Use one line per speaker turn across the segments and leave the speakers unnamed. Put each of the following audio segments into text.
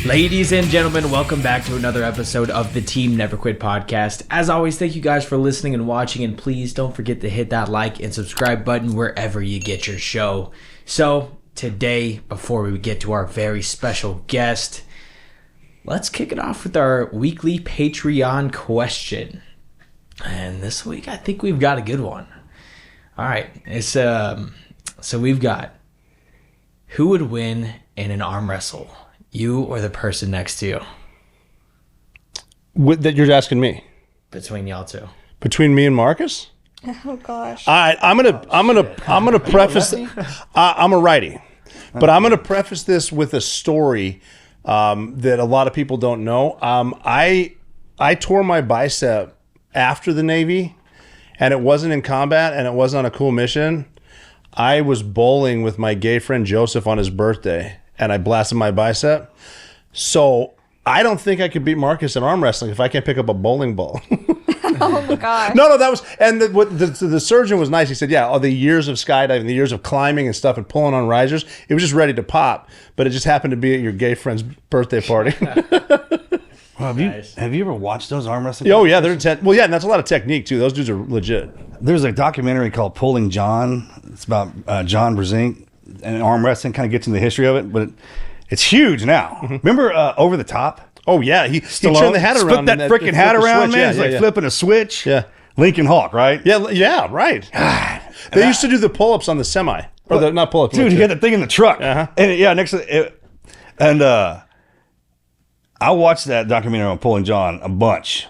Ladies and gentlemen, welcome back to another episode of the Team Never Quit podcast. As always, thank you guys for listening and watching, and please don't forget to hit that like and subscribe button wherever you get your show. So, today, before we get to our very special guest, let's kick it off with our weekly Patreon question. And this week, I think we've got a good one. All right, it's so we've got, who would win in an arm wrestle? You or the person next to you?
That you're asking me?
Between y'all two.
Between me and Marcus?
Oh gosh.
All right, I'm gonna preface. I'm a righty, but I'm gonna preface this with a story that a lot of people don't know. I tore my bicep after the Navy, and it wasn't in combat, and it wasn't on a cool mission. I was bowling with my gay friend Joseph on his birthday, and I blasted my bicep. So I don't think I could beat Marcus in arm wrestling if I can't pick up a bowling ball.
Oh my gosh.
No, that was, and the surgeon was nice. He said, yeah, all the years of skydiving, the years of climbing and stuff and pulling on risers, it was just ready to pop, but it just happened to be at your gay friend's birthday party.
Well, have you ever watched those arm wrestling?
Oh, yeah, they're intense. Well, yeah, and that's a lot of technique, too. Those dudes are legit.
There's a documentary called Pulling John. It's about John Brzezinski, and arm wrestling kind of gets into the history of it, but it's huge now. Mm-hmm. Remember Over the Top?
Oh, yeah. He turned the hat around.
Flip that freaking hat around, man. It's like flipping a switch.
Yeah.
Lincoln Hawk, right?
Yeah, right. They used to do the pull-ups on the semi. Or not pull-ups.
Dude, you got the thing in the truck.
Uh-huh.
And next to it. And I watched that documentary on Pulling John a bunch.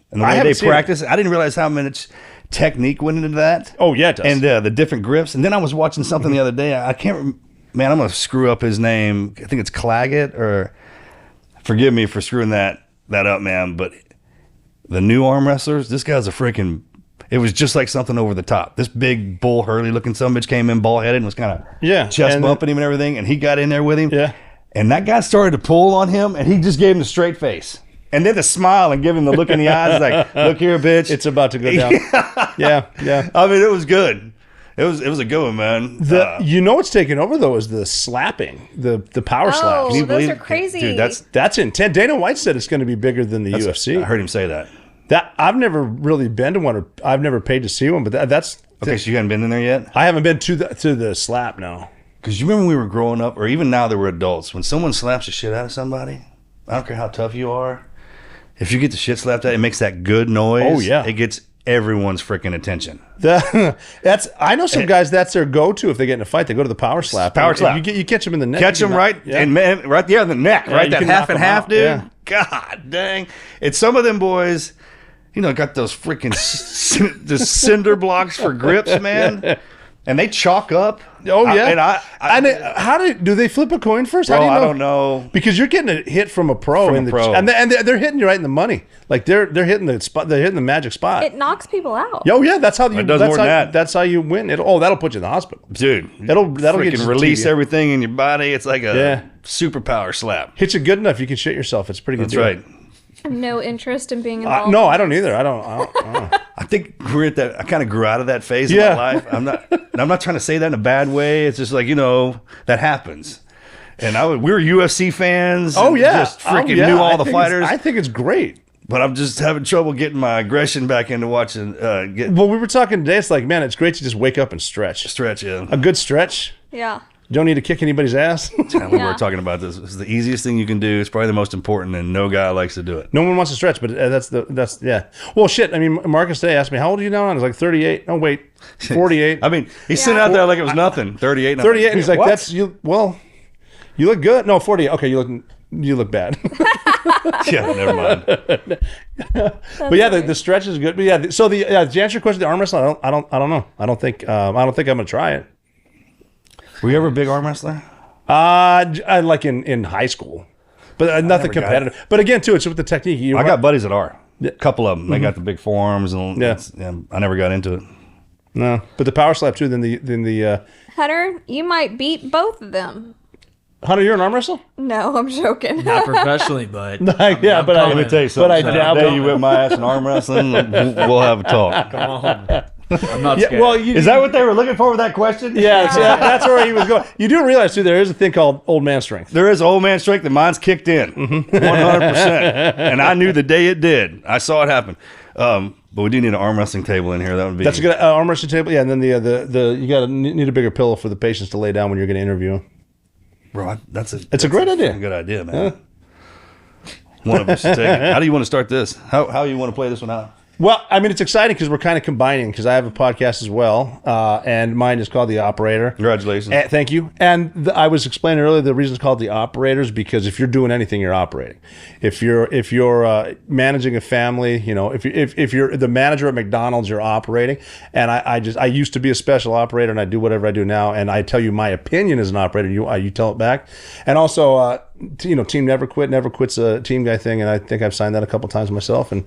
And the way they practice, I didn't realize how much technique went into that.
Oh, yeah, it does.
And the different grips. And then I was watching something the other day. I can't man, I'm going to screw up his name. I think it's Claggett, or forgive me for screwing that up, man. But the new arm wrestlers, this guy's a freaking, it was just like something over the top. This big Bull Hurley looking sumbitch came in bald headed and was kind of chest bumping him and everything. And he got in there with him.
Yeah.
And that guy started to pull on him, and he just gave him the straight face. And then the smile and give him the look in the eyes, like, look here, bitch.
It's about to go down. Yeah.
I mean, it was good. It was a good one, man.
You know what's taking over, though, is the slapping, the power slaps.
Oh, those are crazy.
Dude,
that's intense. Dana White said it's going to be bigger than the UFC.
I heard him say that.
I've never really been to one, or I've never paid to see one, but that's...
Okay, so you haven't been in there yet?
I haven't been to the slap, no.
Because you remember when we were growing up, or even now that we're adults, when someone slaps the shit out of somebody, I don't care how tough you are, if you get the shit slapped out, it makes that good noise.
Oh, yeah.
It gets everyone's freaking attention.
I know some guys, that's their go-to if they get in a fight. They go to the power slap. You catch them in the neck.
Catch them right in the neck, right? That half and half, dude.
Yeah.
God dang. It's some of them boys, got those freaking the cinder blocks for grips, man. And they chalk up.
Oh yeah. Do they flip a coin first?
Bro,
how do you know?
I don't know.
Because you're getting a hit from a pro, and they're hitting you right in the money. Like they're hitting the spot. They're hitting the magic spot.
It knocks people out.
Oh yeah, that's how you.
It does more than that.
That's how you win. That'll put you in the hospital,
dude.
That'll get you
release everything in your body. It's like a superpower slap.
Hits you good enough, you can shit yourself. It's pretty good.
That's right.
I have no interest in being involved.
No, I don't either. I don't.
I think we're at that. I kind of grew out of that phase of my life. I'm not trying to say that in a bad way. It's just like that happens. And we were UFC fans.
Oh yeah,
just freaking knew all the fighters.
I think it's great.
But I'm just having trouble getting my aggression back into watching.
Well, we were talking today. It's like, man, it's great to just wake up and stretch.
Yeah.
A good stretch.
Yeah.
You don't need to kick anybody's ass.
We were talking about this. It's the easiest thing you can do. It's probably the most important, and no guy likes to do it.
No one wants to stretch, but that's. Well, shit. I mean, Marcus today asked me, how old are you now? And I was like, 38. Oh, wait, 48.
I mean, he's sitting out there like it was nothing. 38.
38. And he's like, that's you. Well, you look good. No, 48. Okay, you look bad.
Yeah, never mind.
But yeah, the stretch is good. But yeah, so to answer your question, the arm wrestling, I don't know. I don't think I'm gonna try it.
Were you ever a big arm wrestler?
I like in high school, but nothing competitive. But again, too, it's with the technique.
I got buddies that are. A couple of them. They got the big forearms, and I never got into it.
No, but the power slap too. Then the
Hunter, you might beat both of them.
Hunter, you're an arm wrestler?
No, I'm joking.
Not professionally, but
let me tell you something.
But I dabbled. You whip my ass in arm wrestling, we'll have a talk.
Come on. I'm not
Yeah,
scared.
well,
Is that what they were looking for with that question?
Yeah, that's where he was going. You do realize too, there is a thing called old man strength.
There is old man strength, and mine's kicked in 100%. And I knew the day it did. I saw it happen. But we do need an arm wrestling table in here. That would be.
That's a good arm wrestling table. Yeah, and then the you got to need a bigger pillow for the patients to lay down when you're going to interview them.
Bro,
It's a great idea.
Good idea, man. One of us should take it. How do you want to start this? How you want to play this one out?
Well, I mean, it's exciting because we're kind of combining because I have a podcast as well, and mine is called The Operator.
Congratulations.
Thank you. And I was explaining earlier the reason it's called The Operator is because if you're doing anything, you're operating. If you're managing a family, you know, if you're the manager at McDonald's, you're operating. And I used to be a special operator, and I do whatever I do now. And I tell you my opinion as an operator. You tell it back. And also, Team Never Quit. Never Quit's a team guy thing, and I think I've signed that a couple times myself. And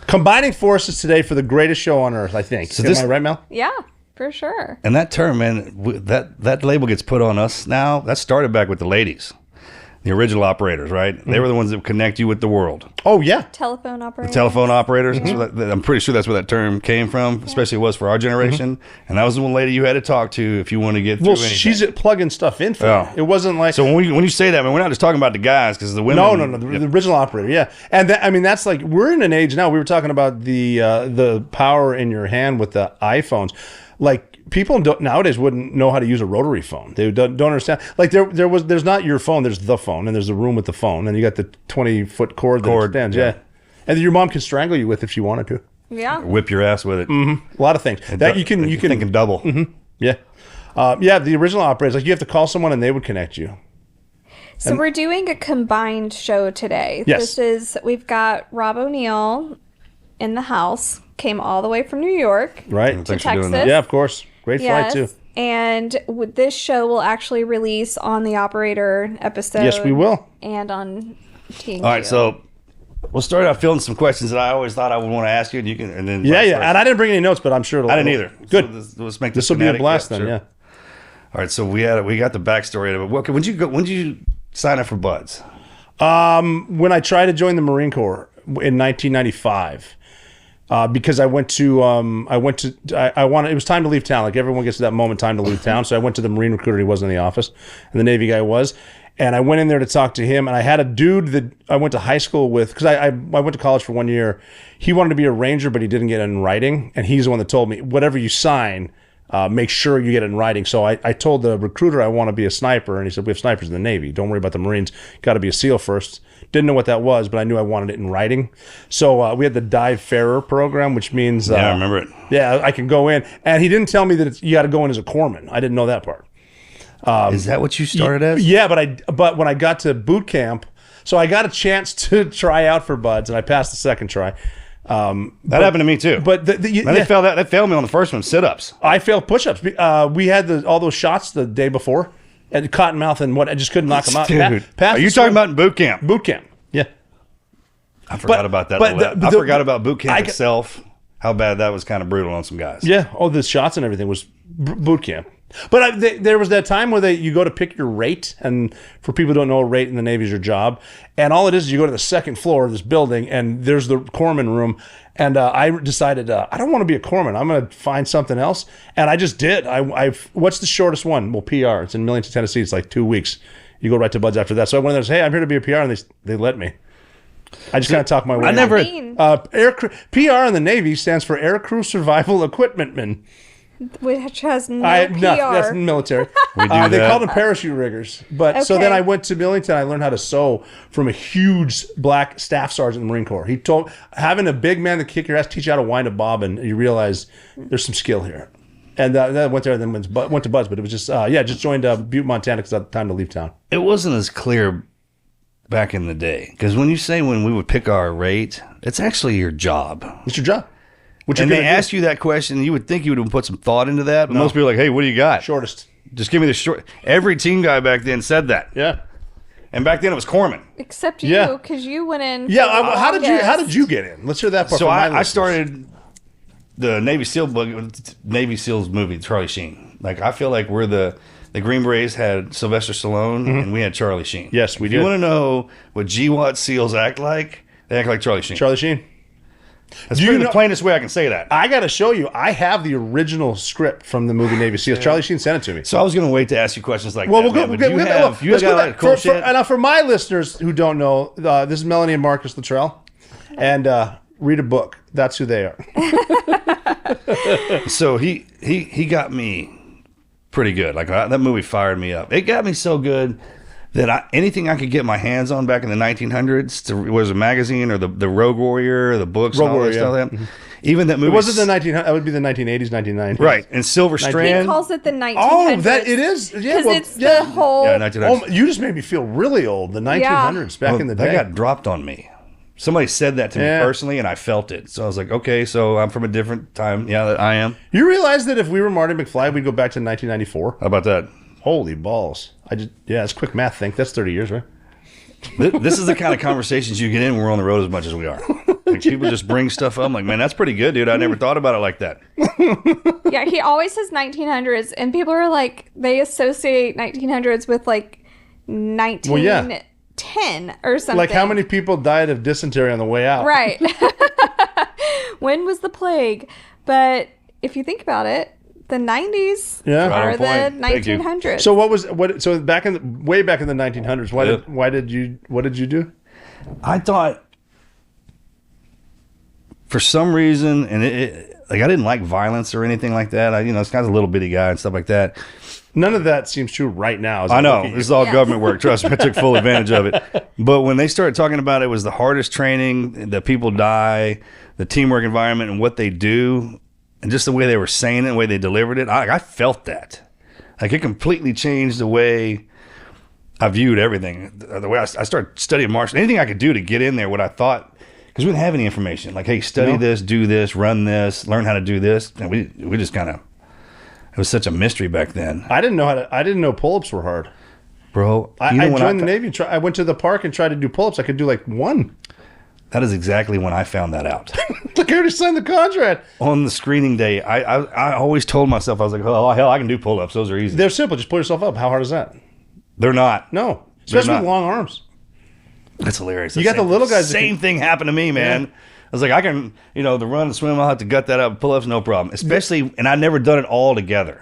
combining forces today for the greatest show on earth, I think.
So
Am I right, Mel?
Yeah, for sure.
And that term, man, that label gets put on us now. That started back with the ladies, the original operators, right? They were the ones that would connect you with the world.
Oh, yeah.
Telephone operator.
Telephone operators. That's where I'm pretty sure that's where that term came from, especially it was for our generation. And that was the one lady you had to talk to if you want to get through anything.
She's plugging stuff in for
Yeah.
you. It wasn't like...
So when you say that, man, we're not just talking about the guys because the women.
No. The original operator, yeah. And that's like, we're in an age now, we were talking about the power in your hand with the iPhones. Like, people nowadays wouldn't know how to use a rotary phone. They don't understand. Like, there's not your phone, there's the phone, and there's the room with the phone, and you got the 20-foot cord that extends, yeah. And your mom can strangle you with if she wanted to.
Yeah.
Whip your ass with it.
A lot of things. That you can
thinking double.
Yeah. The original operators, like, you have to call someone and they would connect you.
So we're doing a combined show today.
Yes.
We've got Rob O'Neill in the house, came all the way from New York
Right.
to
Thanks for doing
Texas.
that.
Yeah, of course. Great flight, too.
And this show will actually release on the Operator episode.
Yes, we will.
And on TNQ.
All right, so we'll start out filling some questions that I always thought I would want to ask you, and you can, and then
Yeah.
vice versa.
And I didn't bring any notes, but I'm sure
I didn't either.
Good.
So let's make this
This will be a
kinetic.
blast then,
sure.
yeah.
All right, so we got the backstory of it. When did you sign up for Buds?
When I tried to join the Marine Corps in 1995, because I wanted, it was time to leave town. Like, everyone gets to that moment, time to leave town. So I went to the Marine recruiter. He wasn't in the office, and the Navy guy was. And I went in there to talk to him, and I had a dude that I went to high school with, because I went to college for 1 year. He wanted to be a ranger, but he didn't get it in writing. And he's the one that told me, whatever you sign, make sure you get it in writing. So I told the recruiter I want to be a sniper, and he said, we have snipers in the Navy. Don't worry about the Marines. Got to be a SEAL first. Didn't know what that was, but I knew I wanted it in writing. So we had the Dive Farer program, which means...
Yeah, I remember it.
Yeah, I can go in. And he didn't tell me that you got to go in as a corpsman. I didn't know that part.
Is that what you started as?
Yeah, but when I got to boot camp, so I got a chance to try out for Buds, and I passed the second try.
That happened to me too.
But
They failed me on the first one, sit-ups.
I failed push-ups. We had all those shots the day before at Cottonmouth, and I just couldn't knock them out.
Dude, are you talking about in boot camp?
boot camp? Yeah.
I forgot about that. I forgot about boot camp itself. How bad that was, kind of brutal on some guys.
Yeah. Oh, the shots and everything was boot camp. But there was that time where you go to pick your rate, and for people who don't know, a rate in the Navy is your job, and all it is you go to the second floor of this building, and there's the corpsman room, and I decided I don't want to be a corpsman. I'm going to find something else, and I just did. What's the shortest one? Well, PR. It's in Millington, Tennessee. It's like 2 weeks. You go right to Buds after that. So I went there and said, hey, I'm here to be a PR, and they let me. I just kind of talked my way.
I never.
PR in the Navy stands for Air Crew Survival Equipmentman.
Which has no PR.
That's military.
We do
They
that.
called them parachute riggers. But so then
Okay.
I went to Millington. I learned how to sew from a huge black staff sergeant in the Marine Corps. He told having a big man that kick your ass, teach you how to wind a bobbin. You realize there's some skill here. And then I went there and then went to Buds. But it was just just joined Butte, Montana because I had time to leave town.
It wasn't as clear back in the day, because when you say when we would pick our rate, it's actually your job.
It's your job. Which
And they ask you that question, you would think you would have put some thought into that. But most people are like, hey, what do you got?
shortest.
Just give me the short. Every team guy back then said that.
Yeah.
And back then it was corpsman.
Except
Yeah.
you, because you went in.
Yeah.
for
How did
August.
you get in? Let's hear that part.
So
from my
I
listeners.
started the Navy SEALs movie, Charlie Sheen. Like, I feel like we're the Green Berets had Sylvester Stallone and we had Charlie Sheen.
Yes, we
If
did.
you want to know what GWAT SEALs act like, they act like Charlie Sheen.
Charlie Sheen.
That's the plainest way I can say that.
I got to show you. I have the original script from the movie Navy SEALs. Charlie Sheen sent it to me.
So I was going to wait to ask you questions like
Well,
that.
we'll go.
You got cool shit.
And for my listeners who don't know, this is Melanie and Marcus Luttrell. And read a book. That's who they are.
So he got me pretty good. Like that movie fired me up. It got me so good that anything I could get my hands on back in the 1900s, was a magazine or the Rogue Warrior, the books,
Rogue
and all
Warrior,
that stuff.
yeah.
That. Even that movie.
It wasn't the 1900s. That would be the 1980s, 1990s.
Right. And Silver Strand.
He calls it the 1900s.
Oh, that it is. Yeah,
Because it's the whole...
Yeah, 1900s.
Oh, you just made me feel really old. The 1900s back in the day.
That got dropped on me. Somebody said that to me personally, and I felt it. So I was like, okay, so I'm from a different time. Yeah, I am.
You realize that if we were Marty McFly, we'd go back to 1994?
How about that?
Holy balls. It's quick math, think. That's 30 years, right?
This is the kind of conversations you get in when we're on the road as much as we are. Like, people just bring stuff up. I'm like, man, that's pretty good, dude. I never thought about it like that.
Yeah, he always says 1900s, and people are like, they associate 1900s with like 1910 or something.
Like how many people died of dysentery on the way out?
Right. When was the plague? But if you think about it, the 90s are the 1900s.
So so way back in the 1900s, what did you do?
I thought for some reason, and like I didn't like violence or anything like that. It's kind of a little bitty guy and stuff like that.
None of that seems true right now.
I know. This is all government work. Trust me, I took full advantage of it. But when they started talking about it was the hardest training, that people die, the teamwork environment and what they do, and just the way they were saying it, the way they delivered it, I felt that. Like it completely changed the way I viewed everything. The way I started studying martial, anything I could do to get in there, what I thought, because we didn't have any information. Like, hey, study this, do this, run this, learn how to do this. And we just kind of, it was such a mystery back then.
I didn't know pull-ups were hard.
Bro,
I joined the Navy. I went to the park and tried to do pull-ups. I could do like one.
That is exactly when I found that out.
Like I already signed the contract.
On the screening day, I always told myself, I was like, oh, hell, I can do pull-ups. Those are easy.
They're simple. Just pull yourself up. How hard is that?
They're not.
No. Especially with long arms.
That's hilarious.
You got the little guys.
Same thing happened to me, man. Yeah. I was like, I can, the run and swim, I'll have to gut that up. Pull-ups, no problem. Especially, and I'd never done it all together.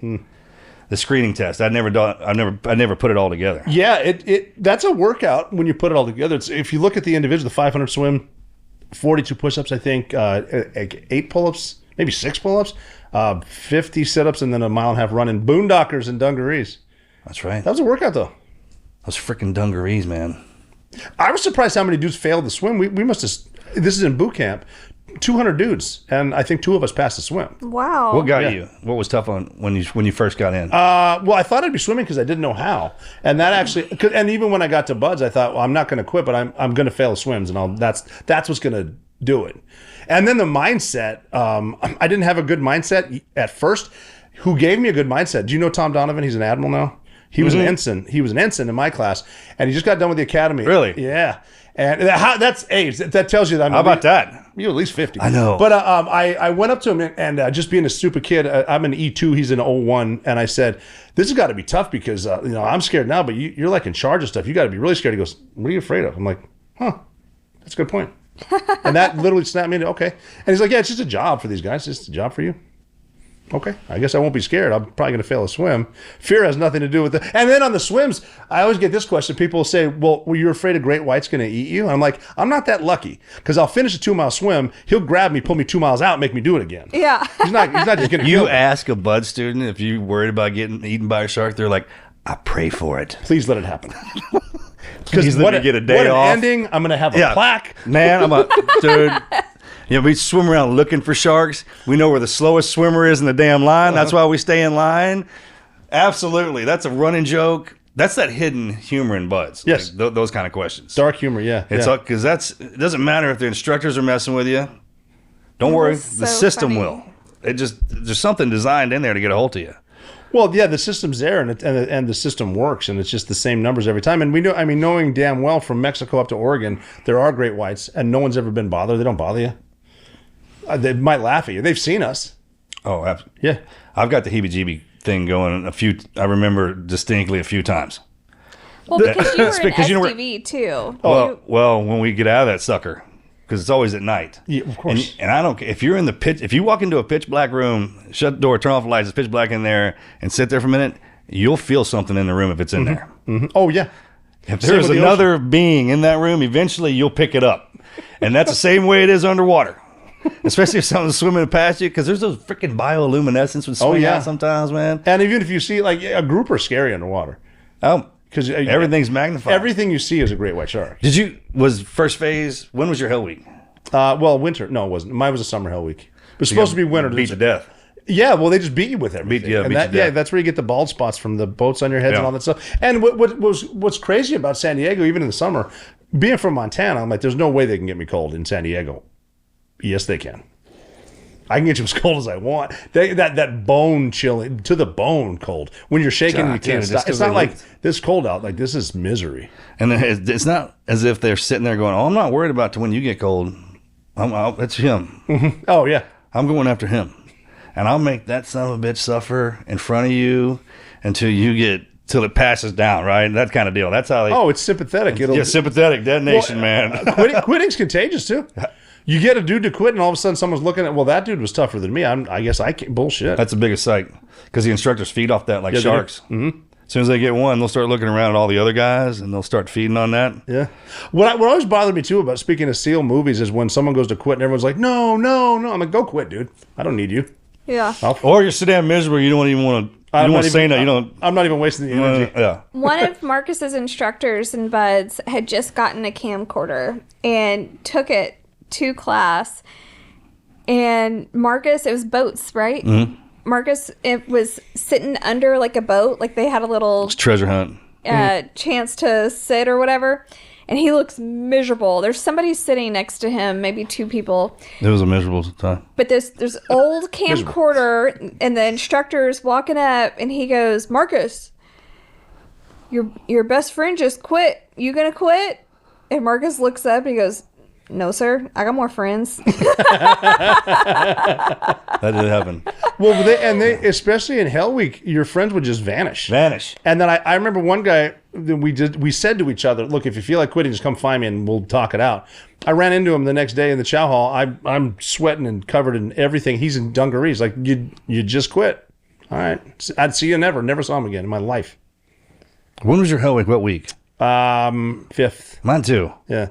The screening test, I never put it all together.
Yeah, that's a workout when you put it all together. If you look at the individual, the 500 swim, 42 push-ups, I think, 8 pull-ups, maybe 6 pull-ups, 50 sit-ups, and then a mile and a half run in boondockers and dungarees.
That's right.
That was a workout, though.
Those freaking dungarees, man.
I was surprised how many dudes failed the swim. We must have. This is in boot camp. 200 dudes, and I think 2 of us passed the swim.
Wow.
What got you? What was tough on when you first got in?
Well, I thought I'd be swimming because I didn't know how, and that actually. And even when I got to Buds, I thought, well, I'm not going to quit, but I'm going to fail the swims, and that's what's going to do it. And then the mindset. I didn't have a good mindset at first. Who gave me a good mindset? Do you know Tom Donovan? He's an admiral now. He was an ensign. He was an ensign in my class, and he just got done with the academy.
Really?
Yeah. And that's age. That tells you that.
How about that?
You're at least 50.
I know.
But I went up to him and just being a stupid kid. I'm an E2. He's an O1, and I said, "This has got to be tough because I'm scared now, but you're like in charge of stuff. You got to be really scared." He goes, "What are you afraid of?" I'm like, "Huh, that's a good point." And that literally snapped me into okay. And he's like, "Yeah, it's just a job for these guys. It's just a job for you." Okay, I guess I won't be scared. I'm probably going to fail a swim. Fear has nothing to do with it. And then on the swims, I always get this question. People will say, well, were you afraid a great white's going to eat you? And I'm like, I'm not that lucky because I'll finish a 2-mile swim. He'll grab me, pull me 2 miles out, and make me do it again.
Yeah.
He's not just going to
You ask a Bud student if you're worried about getting eaten by a shark, they're like, I pray for it.
Please let it happen.
Because what get a day
what
off.
An ending. I'm going to have a plaque.
Man, dude. We swim around looking for sharks. We know where the slowest swimmer is in the damn line. That's why we stay in line. Absolutely. That's a running joke. That's that hidden humor in Buds.
Yes.
Like those kind of questions.
Dark humor, yeah.
It's because it doesn't matter if the instructors are messing with you. Don't worry. The system will. There's something designed in there to get a hold of you.
Well, yeah, the system's there, and the system works, and it's just the same numbers every time. And we know, knowing damn well from Mexico up to Oregon, there are great whites, and no one's ever been bothered. They don't bother you. They might laugh at you. They've seen us.
Oh, absolutely.
Yeah.
I've got the heebie-jeebie thing going I remember distinctly a few times.
Well, because you were in SDV too.
Well, when we get out of that sucker. because it's always at night.
Yeah, of course.
And I don't care if you're in the pitch. If you walk into a pitch black room, shut the door, turn off the lights, it's pitch black in there, and sit there for a minute, you'll feel something in the room if it's in there.
Mm-hmm. Oh yeah.
If there's another being in that room, eventually you'll pick it up, and that's the same way it is underwater. Especially if someone's swimming past you, because there's those freaking bioluminescence would swing out sometimes, man.
And even if you see, like, a grouper scary underwater.
Oh,
because
everything's magnified.
Everything you see is a great white shark.
Was first phase, when was your Hell Week?
Well, winter. No, it wasn't. Mine was a summer Hell Week. It was supposed to be winter.
Beat to death.
Yeah, well, they just beat you with everything.
Beat you death.
Yeah, that's where you get the bald spots from the boats on your heads and all that stuff. And what's crazy about San Diego, even in the summer, being from Montana, I'm like, there's no way they can get me cold in San Diego. Yes, they can. I can get you as cold as I want. That bone chilling, to the bone cold. When you're shaking, you can't stop. It's not like this cold out. Like, this is misery.
And it's not as if they're sitting there going, "Oh, I'm not worried about when you get cold. That's him.
Mm-hmm. Oh, yeah.
I'm going after him. And I'll make that son of a bitch suffer in front of you till it passes down, right? That kind of deal. That's how they...
Oh, it's sympathetic.
Sympathetic detonation, man.
Quitting's contagious, too. You get a dude to quit, and all of a sudden someone's looking at, well, that dude was tougher than me. I guess I can't. Bullshit.
That's the biggest sight, because the instructors feed off that like sharks. Mm-hmm. As soon as they get one, they'll start looking around at all the other guys, and they'll start feeding on that.
Yeah. What always bothered me, too, about speaking of SEAL movies is when someone goes to quit, and everyone's like, no. I'm like, go quit, dude. I don't need you.
Yeah.
Or you're so damn miserable, you don't even want to... I'm not
even wasting the energy.
Yeah.
One of Marcus's instructors and buds had just gotten a camcorder and took it to class, and Marcus, it was boats, right?
Mm-hmm.
Marcus, it was sitting under like a boat, like they had a little
treasure hunt
chance to sit or whatever, and he looks miserable. There's somebody sitting next to him, maybe two people.
It was a miserable time.
But this old camcorder, and the instructor's walking up, and he goes, "Marcus, your best friend just quit. You gonna quit?" And Marcus looks up and he goes, "No, sir. I got more friends."
That did happen.
Well, they especially in Hell Week, your friends would just vanish. And then I remember one guy that we said to each other, "Look, if you feel like quitting, just come find me and we'll talk it out." I ran into him the next day in the chow hall. I'm sweating and covered in everything. He's in dungarees. Like, you just quit. All right. I'd see you never. Never saw him again in my life.
When was your Hell Week? What week?
5th.
Mine too.
Yeah.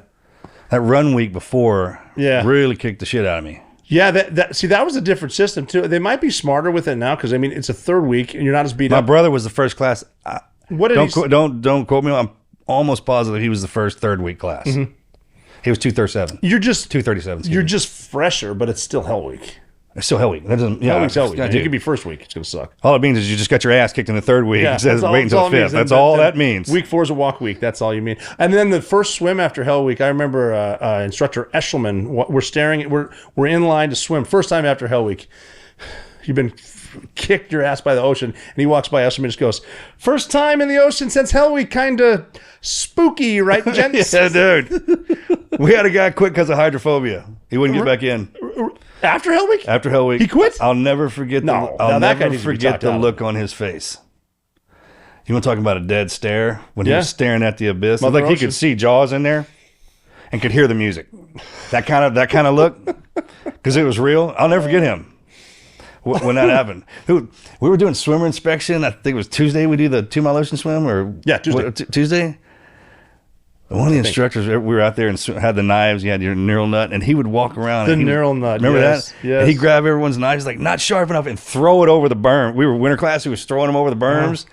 That run week before really kicked the shit out of me.
Yeah, that was a different system too. They might be smarter with it now, because I mean it's a third week and you're not as beat up.
My brother was the first class. Don't quote me. I'm almost positive he was the first third week class. Mm-hmm. He was 237.
You're just
237.
You're just fresher, but it's still Hell Week.
It's still Hell Week. That doesn't.
Hell Week's Hell Week. It could be first week. It's gonna suck.
All it means is you just got your ass kicked in the third week. It says wait until the 5th. That's all that means.
Week 4 is a walk week. That's all you mean. And then the first swim after Hell Week, I remember instructor Eshelman. We're in line to swim. First time after Hell Week. You've been kicked your ass by the ocean, and he walks by Eshelman and just goes, "First time in the ocean since Hell Week. Kind of spooky, right, gents?"
Yeah, dude. We had a guy quit because of hydrophobia. He wouldn't get back in.
After Hell Week?
After Hell Week.
He quit?
I'll never forget the look on his face. You want to talk about a dead stare? When he was staring at the abyss. Like he could see Jaws in there and could hear the music. That kind of look. Because it was real. I'll never forget him when that happened. We were doing swimmer inspection. I think it was Tuesday we do the 2 mile ocean swim. Tuesday. One of the instructors, we were out there and had the knives. You had your neural nut, and he would walk around.
Neural nut.
Remember that?
Yes.
And he'd grab everyone's knives, like not sharp enough, and throw it over the berm. We were winter class. He was throwing them over the berms,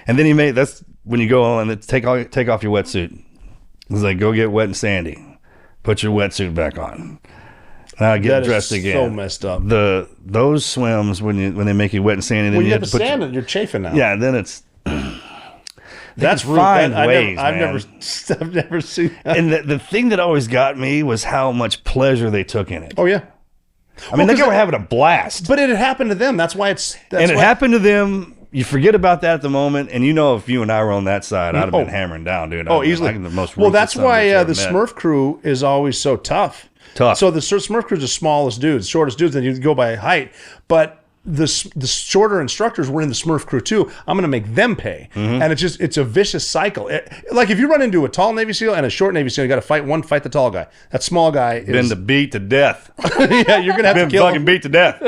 and then that's when you go on and take off your wetsuit. He's like, go get wet and sandy. Put your wetsuit back on. Now get dressed again.
So messed up.
Those swims when they make you wet and sandy. Then
you have to sand it. You're chafing now.
Yeah. Then it's.
That's rude. I've never seen that.
And the thing that always got me was how much pleasure they took in it.
Oh, yeah.
I mean, they were having a blast.
But it had happened to them. That's why it
happened to them. You forget about that at the moment. And if you and I were on that side, I'd have been hammering down, dude.
Easily. That's why the Smurf crew is always so tough. So the Smurf crew is the smallest dudes, shortest dudes, and you go by height. But the shorter instructors were in the Smurf crew too. I'm going to make them pay. And it's a vicious cycle. Like if you run into a tall Navy SEAL and a short Navy SEAL, you got to fight the tall guy. That small guy is
been beat to death.
yeah, you're going to have to kill
fucking
him.
beat to death.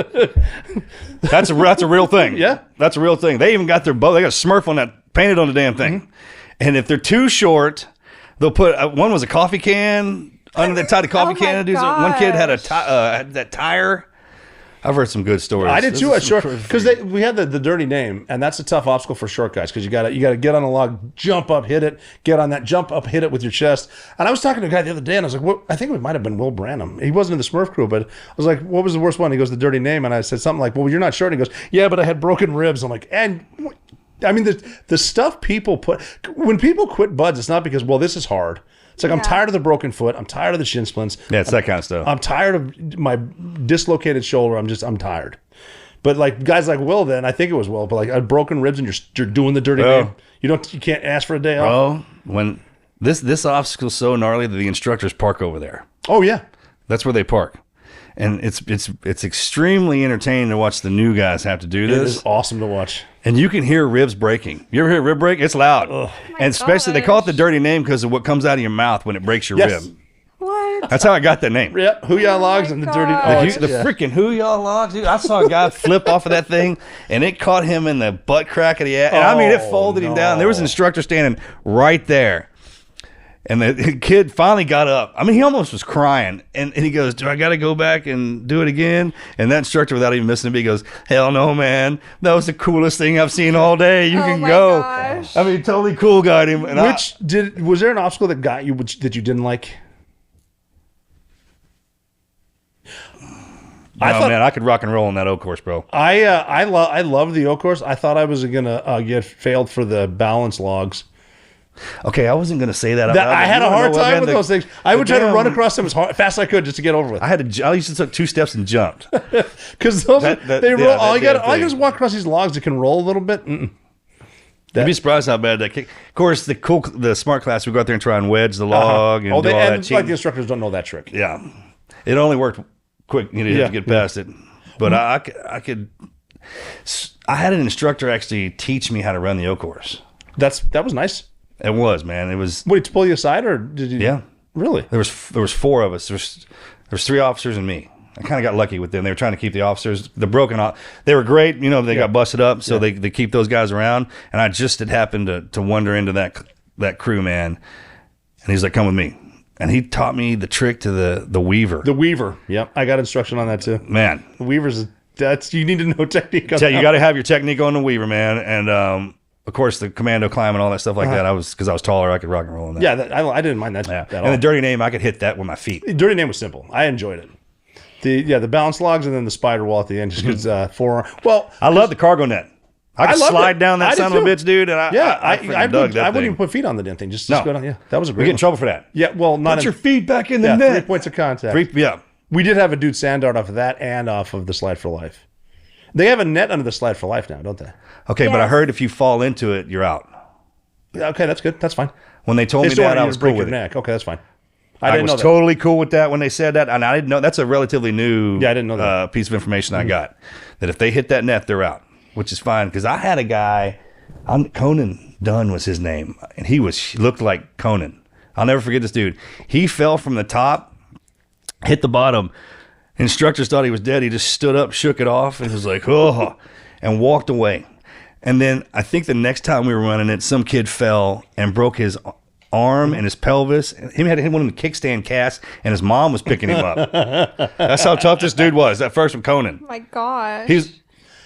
That's a real thing.
Yeah.
That's a real thing. They even got their bow. They got a Smurf on that, painted on the damn thing. And if they're too short, they'll put one was a coffee can under the tied a coffee can. One kid had that tire. I've heard some good stories.
I did too at short because we had the dirty name, and that's a tough obstacle for short guys because you got to get on a log, jump up, hit it, get on that, jump up, hit it with your chest. And I was talking to a guy the other day, and I was like, "What?" I think it might have been Will Branham. He wasn't in the Smurf crew, but I was like, "What was the worst one?" He goes, "The dirty name," and I said something like, "Well, you're not short." And he goes, "Yeah, but I had broken ribs." I'm like, and. I mean, the stuff people put when people quit buds, it's not because this is hard. It's like I'm tired of the broken foot. I'm tired of the shin splints.
Yeah, it's that kind of stuff.
I'm tired of my dislocated shoulder. I'm tired. But like guys like Will, then I think it was Will, but like broken ribs and you're doing the dirty game. You can't ask for a day off.
Bro, when this obstacle's so gnarly that the instructors park over there.
Oh yeah,
that's where they park. And it's extremely entertaining to watch the new guys have to do this.
It is awesome to watch.
And you can hear ribs breaking. You ever hear a rib break? It's loud. And especially, they call it the dirty name because of what comes out of your mouth when it breaks your rib.
What?
That's how I got that name.
Yeah, Hoo-Yah Logs and the dirty...
The freaking Hoo-Yah Logs, dude. I saw a guy flip off of that thing, and it caught him in the butt crack of the ass. And I mean, it folded him down. There was an instructor standing right there. And the kid finally got up. I mean, he almost was crying. And he goes, "Do I got to go back and do it again?" And that instructor, without even missing a beat, goes, "Hell no, man. That was the coolest thing I've seen all day. You can go."
Gosh.
I mean, totally cool got him. And
was there an obstacle that got you that you didn't like?
Man, I could rock and roll on that O course, bro.
I love the O course. I thought I was gonna get failed for the balance logs.
Okay, I wasn't going to say that.
I had a hard time with those things. I would try to run across them as fast as I could just to get over with.
I used to take 2 steps and jumped.
Because those they roll. All you got to walk across these logs that can roll a little bit. You'd
be surprised how bad that kick. Of course, the smart class, we go out there and try and wedge the log and do all that.
Like the instructors don't know that trick.
Yeah, it only worked quick. You have to get past it. But I could. I had an instructor actually teach me how to run the O course.
That was nice.
It was, man. It was.
What, did he pull you aside, or did you?
Yeah,
really.
There was 4 of us. There was 3 officers and me. I kind of got lucky with them. They were trying to keep the officers. The broken off. They were great. They got busted up, so they keep those guys around. And I just had happened to wander into that crew, man. And he's like, "Come with me." And he taught me the trick to the weaver.
The weaver. Yep, I got instruction on that too.
Man,
the weaver's you need to know technique.
You got to have your technique on the weaver, man. And of course, the commando climb and all that stuff like that. Because I was taller, I could rock and roll on that.
Yeah, I didn't mind that at all.
And the dirty name, I could hit that with my feet.
The dirty name was simple. I enjoyed it. The balance logs and then the spider wall at the end just because forearm. Well,
I love the cargo net. I could slide down that son of a bitch, dude. And I wouldn't even
put feet on the damn thing. Just go down. Yeah, that was a great.
We get in trouble for that.
Yeah, well,
put your feet back in the net.
3 points of contact. We did have a dude sand dart off of that and off of the Slide for Life. They have a net under the Slide for Life now, don't they?
Okay, but I heard if you fall into it, you're out.
Okay, that's good. That's fine.
When they told me that, I was cool with it.
Neck. Okay, that's fine.
I was totally cool with that when they said that, and I didn't know. That's a relatively new
I didn't know that.
Piece of information I got. That if they hit that net, they're out, which is fine. Because I had a guy, Conan Dunn was his name, and he looked like Conan. I'll never forget this dude. He fell from the top, hit the bottom. Instructors thought he was dead. He just stood up, shook it off, and was like, "Oh," and walked away. And then I think the next time we were running it, some kid fell and broke his arm and his pelvis. He had hit one of the kickstand casts, and his mom was picking him up. That's how tough this dude was. That first one, Conan.
Oh my gosh.
He's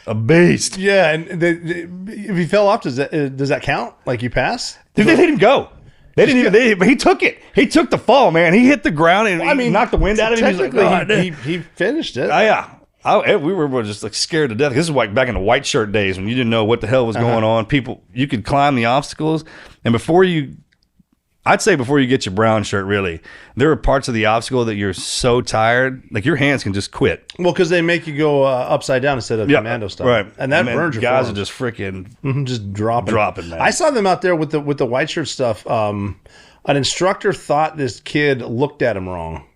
a beast.
Yeah, and if he fell off, does that count? Like you pass?
They let him go. They didn't even. But he took it. He took the fall, man. He hit the ground and he knocked the wind out of him. He's like,
he finished it.
Yeah. We were just like scared to death. This is like back in the white shirt days when you didn't know what the hell was going on. You could climb the obstacles, and I'd say before you get your brown shirt, really, there are parts of the obstacle that you're so tired, like your hands can just quit.
Well, because they make you go upside down instead of commando stuff,
right?
And that burns your
guys
forearms.
Are just freaking
just dropping, man. I saw them out there with the white shirt stuff. An instructor thought this kid looked at him wrong.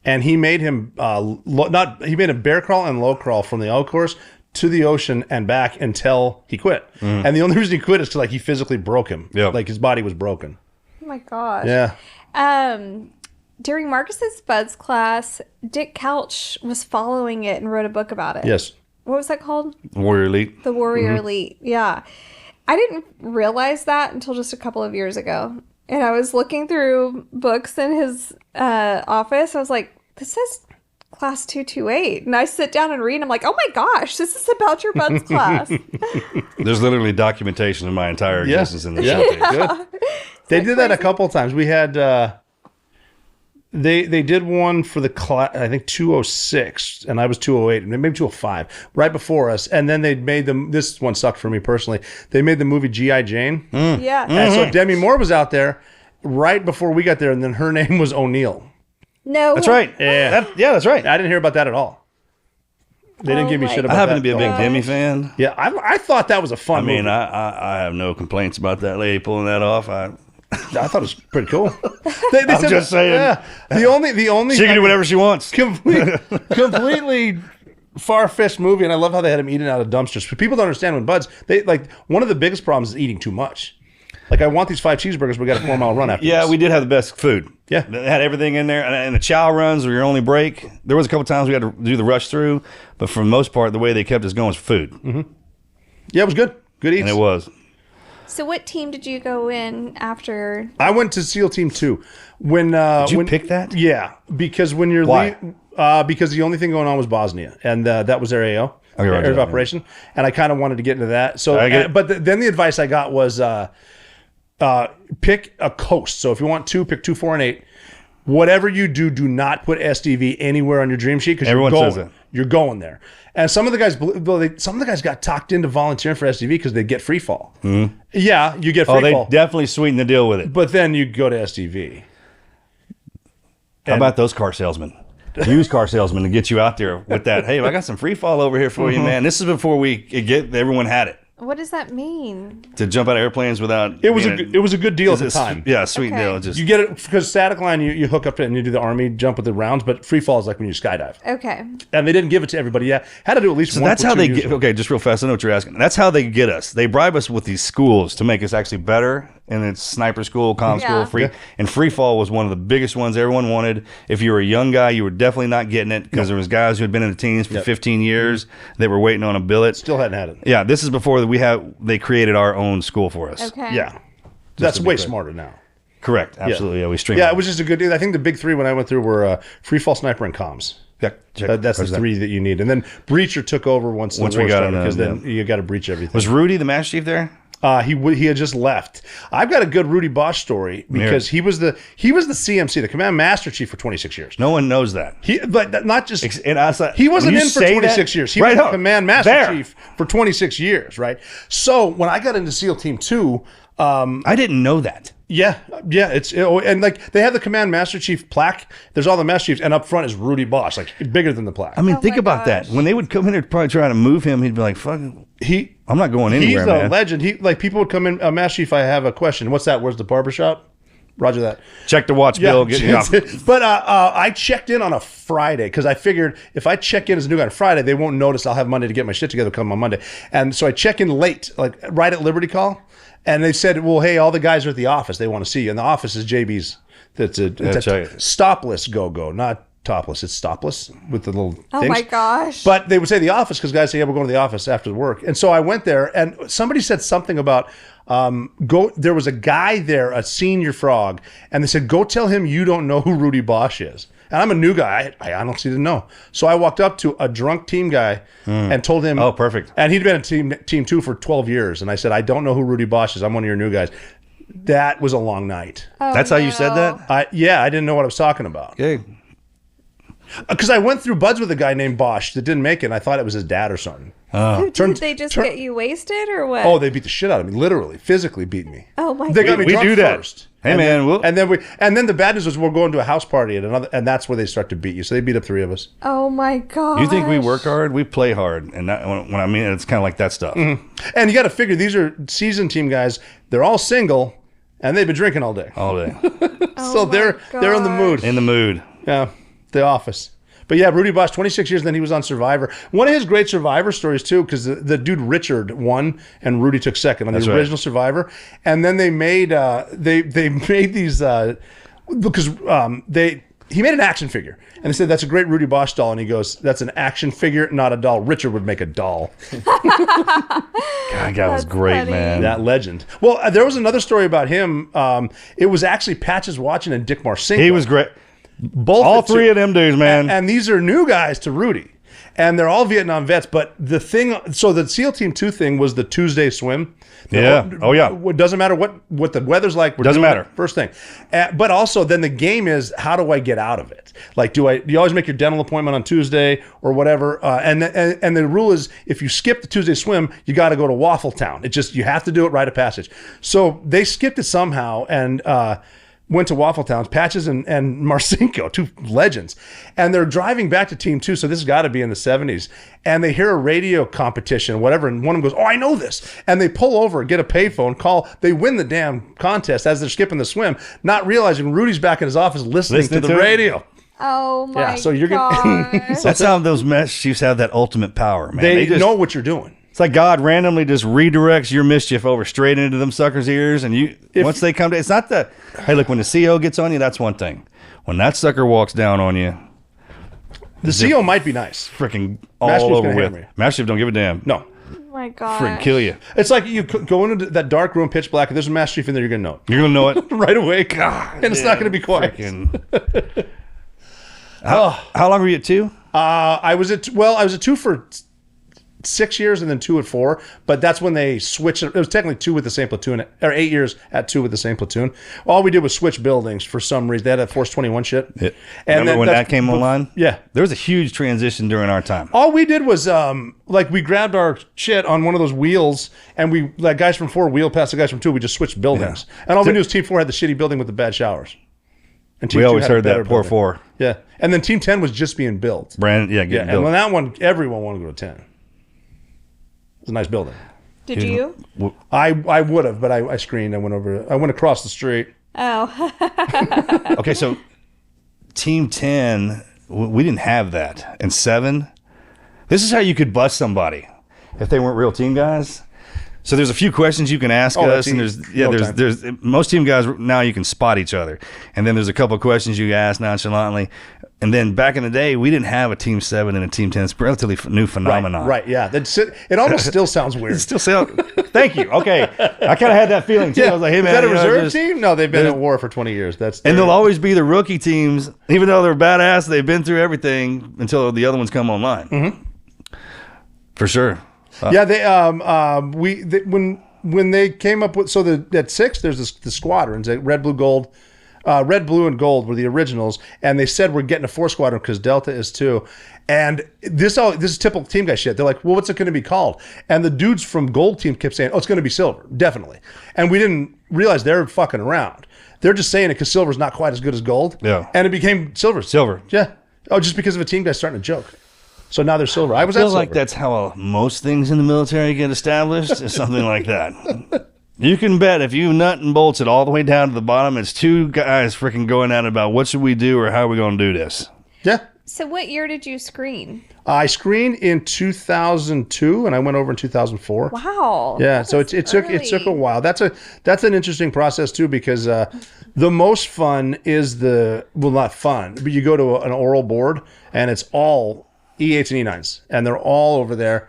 And he made him he made him bear crawl and low crawl from the O course to the ocean and back until he quit. And the only reason he quit is because like he physically broke him.
Yep.
Like his body was broken.
Oh my gosh.
Yeah.
During Marcus's Buds class, Dick Couch was following it and wrote a book about it.
Yes.
What was that called?
Warrior Elite.
The Warrior Elite. Yeah. I didn't realize that until just a couple of years ago. And I was looking through books in his office. I was like, this says class 228. And I sit down and read, and I'm like, oh my gosh, this is about your Buds class.
There's literally documentation of my entire existence in the show.
Good. They did that a couple of times. We had they did one for the class, I think 206, and I was 208, and maybe 205, right before us. And then they made them. This one sucked for me personally. They made the movie G.I. Jane.
Yeah.
And so Demi Moore was out there right before we got there, and then her name was O'Neill.
No.
That's right.
Yeah.
That's right.
I didn't hear about that at all. They didn't give me shit about
I
that.
happen to be a big Demi fan.
Yeah, I thought that was a fun movie.
I have no complaints about that lady pulling that off.
I thought it was pretty cool. They
I'm
said,
just saying.
Yeah, the only
She can do whatever she wants.
completely far-fetched movie, and I love how they had him eating out of dumpsters. But people don't understand when Buds, they like one of the biggest problems is eating too much. Like, I want these 5 cheeseburgers, we got a 4-mile run after
Yeah,
this.
we did have the best food.
Yeah.
They had everything in there. And the chow runs were your only break. There was a couple times we had to do the rush through, but for the most part, the way they kept us going was food.
Yeah, it was good. Good eats.
And it was.
So what team did you go in after?
I went to SEAL Team 2.
Did you pick that?
Yeah, because when you're
Why?
because the only thing going on was Bosnia, and that was their AO, area of operation, and I kind of wanted to get into that. So, then the advice I got was pick a coast. So if you want 2, pick 2, 4, and 8. Whatever you do, do not put SDV anywhere on your dream sheet because
Everyone says that.
You're going there. And some of the guys got talked into volunteering for SDV because they get free fall. Yeah, you get free fall.
They definitely sweetened the deal with it.
But then you go to SDV.
How about those car salesmen? Used car salesmen to get you out there with that. Hey, I got some free fall over here for you, man. This is before everyone had it.
What does that mean?
To jump out of airplanes without...
It was a good deal at the time.
Yeah, sweet
Okay.
deal. Just
You get it because static line, you hook up to it and you do the army jump with the rounds, but free fall is like when you skydive.
Okay.
And they didn't give it to everybody yet. Had to do at least
So
one.
that's how they get. Okay, just real fast. I know what you're asking. That's how they get us. They bribe us with these schools to make us actually better. And it's sniper school, comm school, free.
Yeah.
And free fall was one of the biggest ones everyone wanted. If you were a young guy, you were definitely not getting it because there was guys who had been in the teams for 15 years. They were waiting on a billet.
Still hadn't had it.
Yeah, this is before they created our own school for us.
Okay.
Yeah. That's way smarter now.
Correct. Absolutely. Yeah, we streamed.
Yeah, it was just a good deal. I think the big 3 when I went through were free fall, sniper, and comms.
Yeah,
That's the 3 that you need. And then breacher took over once the war
we got
started
in,
because then you got to breach everything.
Was Rudy the master chief there?
He had just left. I've got a good Rudy Bosch story because he was the CMC, the Command Master Chief for 26 years.
No one knows that.
But not just
And I was like,
he wasn't
when you
in for
say
26
that-
years. He
Right
was the
on.
Command Master
There.
Chief for 26 years, right? So when I got into SEAL Team 2,
I didn't know that.
and like they have the Command Master Chief plaque. There's all the Master Chiefs, and up front is Rudy Bosch, like bigger than the plaque.
I mean,
Oh
think
my
about
gosh.
that. When they would come in and probably try to move him, he'd be like, "Fuck, I'm not going anywhere,
He's
man."
a legend. He like people would come in. Master Chief, I have a question. What's that? Where's the barbershop? Roger that.
Check the watch bill. Get you off.
But I checked in on a Friday because I figured if I check in as a new guy on Friday, they won't notice. I'll have Monday to get my shit together. Come on Monday, and so I check in late, like right at Liberty Call, and they said, "Well, hey, all the guys are at the office. They want to see you." And the office is JB's. It's a stopless go, not topless. It's stopless with the little.
Oh
things.
my gosh.
But they would say the office because guys say, "Yeah, we're going to the office after work." And so I went there, and somebody said something about. There was a guy there, a senior frog, and they said, go tell him you don't know who Rudy Bosch is. And I'm a new guy. I honestly didn't know. So I walked up to a drunk team guy and told him.
Oh, perfect.
And he'd been in team 2 for 12 years. And I said, I don't know who Rudy Bosch is. I'm one of your new guys. That was a long night.
That's how you said that?
I didn't know what I was talking about.
Okay.
Because I went through buds with a guy named Bosch that didn't make it. And I thought it was his dad or something.
Did they just get you wasted or what?
Oh, they beat the shit out of me. Literally, physically beat me.
Oh my
They got me
We
drunk
do that.
first.
Hey,
And
man,
then the bad news was we're going to a house party at another, and that's where they start to beat you. So they beat up 3 of us.
Oh my god.
You think we work hard? We play hard, and that, when I mean it, it's kind of like that stuff.
And you got to figure these are seasoned team guys. They're all single, and they've been drinking all day.
All day
So they're in the mood.
in the mood.
Yeah, the office. But yeah, Rudy Bosch, 26 years, and then he was on Survivor. One of his great Survivor stories, too, because the dude Richard won and Rudy took second on the original Survivor. And then they made they made these because he made an action figure. And they said, that's a great Rudy Bosch doll. And he goes, that's an action figure, not a doll. Richard would make a doll.
God, that guy was great,
funny.
man.
That legend. Well, there was another story about him. It was actually Patches Watson and Dick Marcinko.
He was great.
Both
All three of them dudes, man.
And these are new guys to Rudy. And they're all Vietnam vets. But the thing, so the SEAL Team 2 thing was the Tuesday swim.
Yeah. Oh, yeah.
It doesn't matter what the weather's like.
Doesn't matter.
First thing. But also then the game is, how do I get out of it? Like, do you always make your dental appointment on Tuesday or whatever? And the rule is, if you skip the Tuesday swim, you got to go to Waffle Town. You have to do it rite of passage. So they skipped it somehow and went to Waffle Towns, Patches and Marcinko, two legends. And they're driving back to Team 2, so this has got to be in the 70s. And they hear a radio competition, whatever, and one of them goes, oh, I know this. And they pull over, get a payphone, call. They win the damn contest as they're skipping the swim, not realizing Rudy's back in his office listening to the radio.
Oh, my
Yeah, so you're
God.
That's how those Master Chiefs have that ultimate power, man.
They
just
know what you're doing.
It's like God randomly just redirects your mischief over straight into them suckers' ears, and once they come to, it's not that. Hey, look, when the CO gets on you, that's one thing. When that sucker walks down on you,
The CO might be nice.
freaking
Master
all
Chief's
over
gonna
with.
hammer you.
Master Chief don't give a damn.
No.
Oh, my God.
Freaking kill you.
It's like you go into that dark room, pitch black, if there's a Master Chief in there, you're going to know it.
You're gonna know it.
Right away. God, and it's not going to be quiet.
Freaking. How long were you at 2?
I was at 2 for 6 years and then 2 at 4, but that's when they switched. It was technically 2 with the same platoon, or 8 years at 2 with the same platoon. All we did was switch buildings for some reason. They had that Force 21 shit.
Yeah.
And
Remember when that came online?
Yeah.
There was a huge transition during our time.
All we did was we grabbed our shit on one of those wheels, and we guys from 4 wheeled past the guys from 2. We just switched buildings, and all we knew is Team 4 had the shitty building with the bad showers. And
We
2
always
had a
heard
better
that, poor
building.
4.
Yeah, and then Team 10 was just being built.
Brand,
Yeah,
getting
and
built.
on that one, everyone wanted to go to 10. It's a nice building.
Did you?
I would have, but I screened. I went across the street.
Oh.
Okay, so Team 10, we didn't have that. And 7, this is how you could bust somebody if they weren't real team guys. So there's a few questions you can ask us, and there's most team guys now you can spot each other, and then there's a couple of questions you ask nonchalantly, and then back in the day we didn't have a Team 7 and a Team 10. It's a relatively new phenomenon.
Right, yeah. It almost still sounds weird.
It still sounds. Thank you. Okay, I kind of had that feeling too. I was like, hey man,
is that a
you know,
reserve
just-
team? No, they've been at war for 20 years.
And they'll always be the rookie teams, even though they're badass. They've been through everything until the other ones come online. Mm-hmm. For sure.
Yeah, when they came up with at 6 there's the squadrons, red, blue, gold. Red, blue, and gold were the originals, and they said we're getting a 4 squadron because Delta is 2. And this is typical team guy shit. They're like, well, what's it going to be called? And the dudes from Gold Team kept saying, oh, it's going to be silver, definitely. And we didn't realize they're fucking around. They're just saying it because silver's not quite as good as gold.
Yeah.
And it became silver.
Silver.
Yeah. Oh, just because of a team guy starting to joke. So now they're silver. I was at
I feel
silver.
like that's how most things in the military get established, is something like that. You can bet if you nut and bolts it all the way down to the bottom, it's 2 guys freaking going at it about what should we do or how are we going to do this.
Yeah.
So what year did you screen?
I screened in 2002, and I went over in 2004.
Wow.
Yeah, so it took a while. That's an interesting process too, because the most fun is not fun, but you go to an oral board and it's all E8s and E9s, and they're all over there,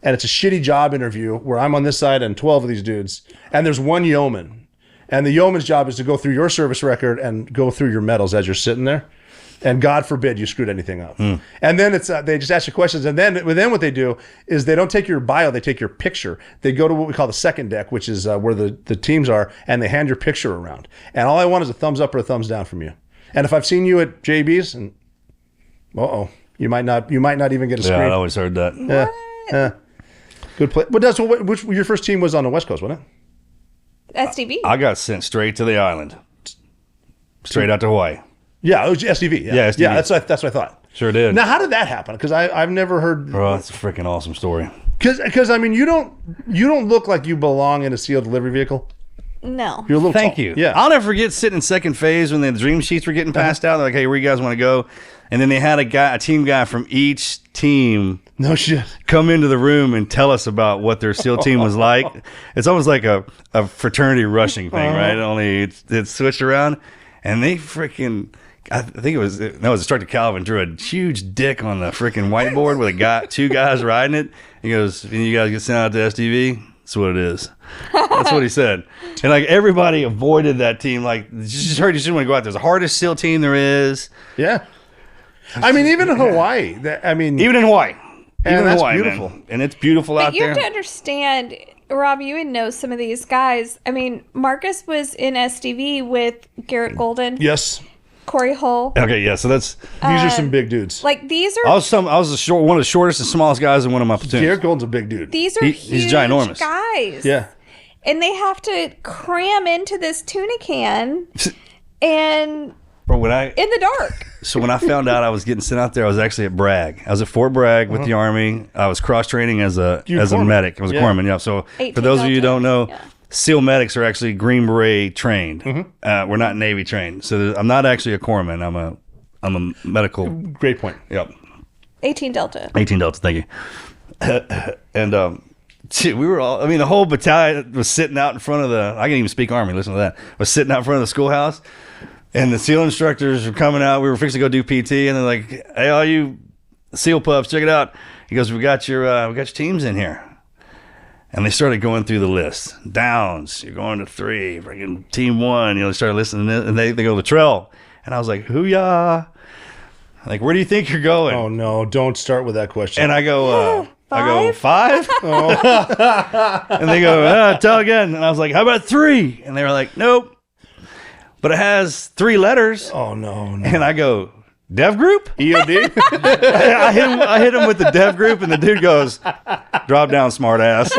and it's a shitty job interview where I'm on this side and 12 of these dudes, and there's one yeoman, and the yeoman's job is to go through your service record and go through your medals as you're sitting there. And God forbid you screwed anything up. And then it's they just ask you questions. And then what they do is they don't take your bio, they take your picture. They go to what we call the second deck, which is where the teams are, and they hand your picture around. And all I want is a thumbs up or a thumbs down from you. And if I've seen you at JB's, and you might not even get a screen.
Yeah, I always heard that.
Yeah. Good play. Which your first team was on the West Coast, wasn't it?
SDV.
I got sent straight to the island. Straight out to Hawaii.
Yeah, it was SDV.
Yeah, SDV.
Yeah, that's what I thought.
Sure did.
Now, how did that happen? Because I've never heard.
Oh, that's a freaking awesome story.
Because I mean, you don't look like you belong in a SEAL delivery vehicle.
No.
You're a little
Thank
tall.
you.
Yeah.
I'll never forget sitting in second phase when the dream sheets were getting passed out. They're like, hey, where you guys want to go? And then they had a team guy from each team
No shit.
come into the room and tell us about what their SEAL team was like. It's almost like a fraternity rushing thing, right? Only it's switched around. And they freaking, I think it was Instructor Calvin drew a huge dick on the freaking whiteboard with two guys riding it. He goes, you guys get sent out to SDV? That's what it is. That's what he said. And like everybody avoided that team. Like, just heard you shouldn't want to go out. There's the hardest SEAL team there is.
Yeah. I mean, even in Hawaii.
Even in Hawaii. Even
that's
Hawaii,
beautiful.
man. And it's beautiful out
But you
there.
have to understand, Rob, you would know some of these guys. I mean, Marcus was in SDV with Garrett Golden,
Yes.
Corey Hull.
Okay, yeah. So that's
These are some big dudes.
Like, these are
I was one of the shortest and smallest guys in one of my platoons.
Garrett Golden's a big dude.
these are
he's
huge
ginormous.
guys.
Yeah.
And they have to cram into this tuna can and
Bro, when
in the dark.
So when I found out I was getting sent out there, I was actually at Bragg. I was at Fort Bragg with the Army. I was cross training as a
corpsman.
medic. I was a corpsman. Yeah. So
18
for those of you who
Delta.
don't know,
Yeah.
SEAL medics are actually Green Beret trained. We're not Navy trained. So I'm not actually a corpsman. I'm a medical.
Great point.
Yep.
18 Delta.
18 Delta. Thank you. And we were all. I mean, the whole battalion was sitting out in front of the. I can't even speak Army. Listen to that. Was sitting out in front of the schoolhouse. And the SEAL instructors were coming out. We were fixing to go do PT, and they're like, "Hey, all you SEAL pups, check it out." He goes, "We got your teams in here." And they started going through the list. Downs, you're going to 3. Freaking team 1. They started listening, and they go Luttrell. And I was like, "Hoo-yah!" Like, where do you think you're going?
Oh no! Don't start with that question.
And I go,
Five?
5? And they go, tell again. And I was like, how about 3? And they were like, nope. But it has 3 letters.
oh no!
And I go, dev group?
EOD.
I hit him with the dev group, and the dude goes, drop down, smart ass.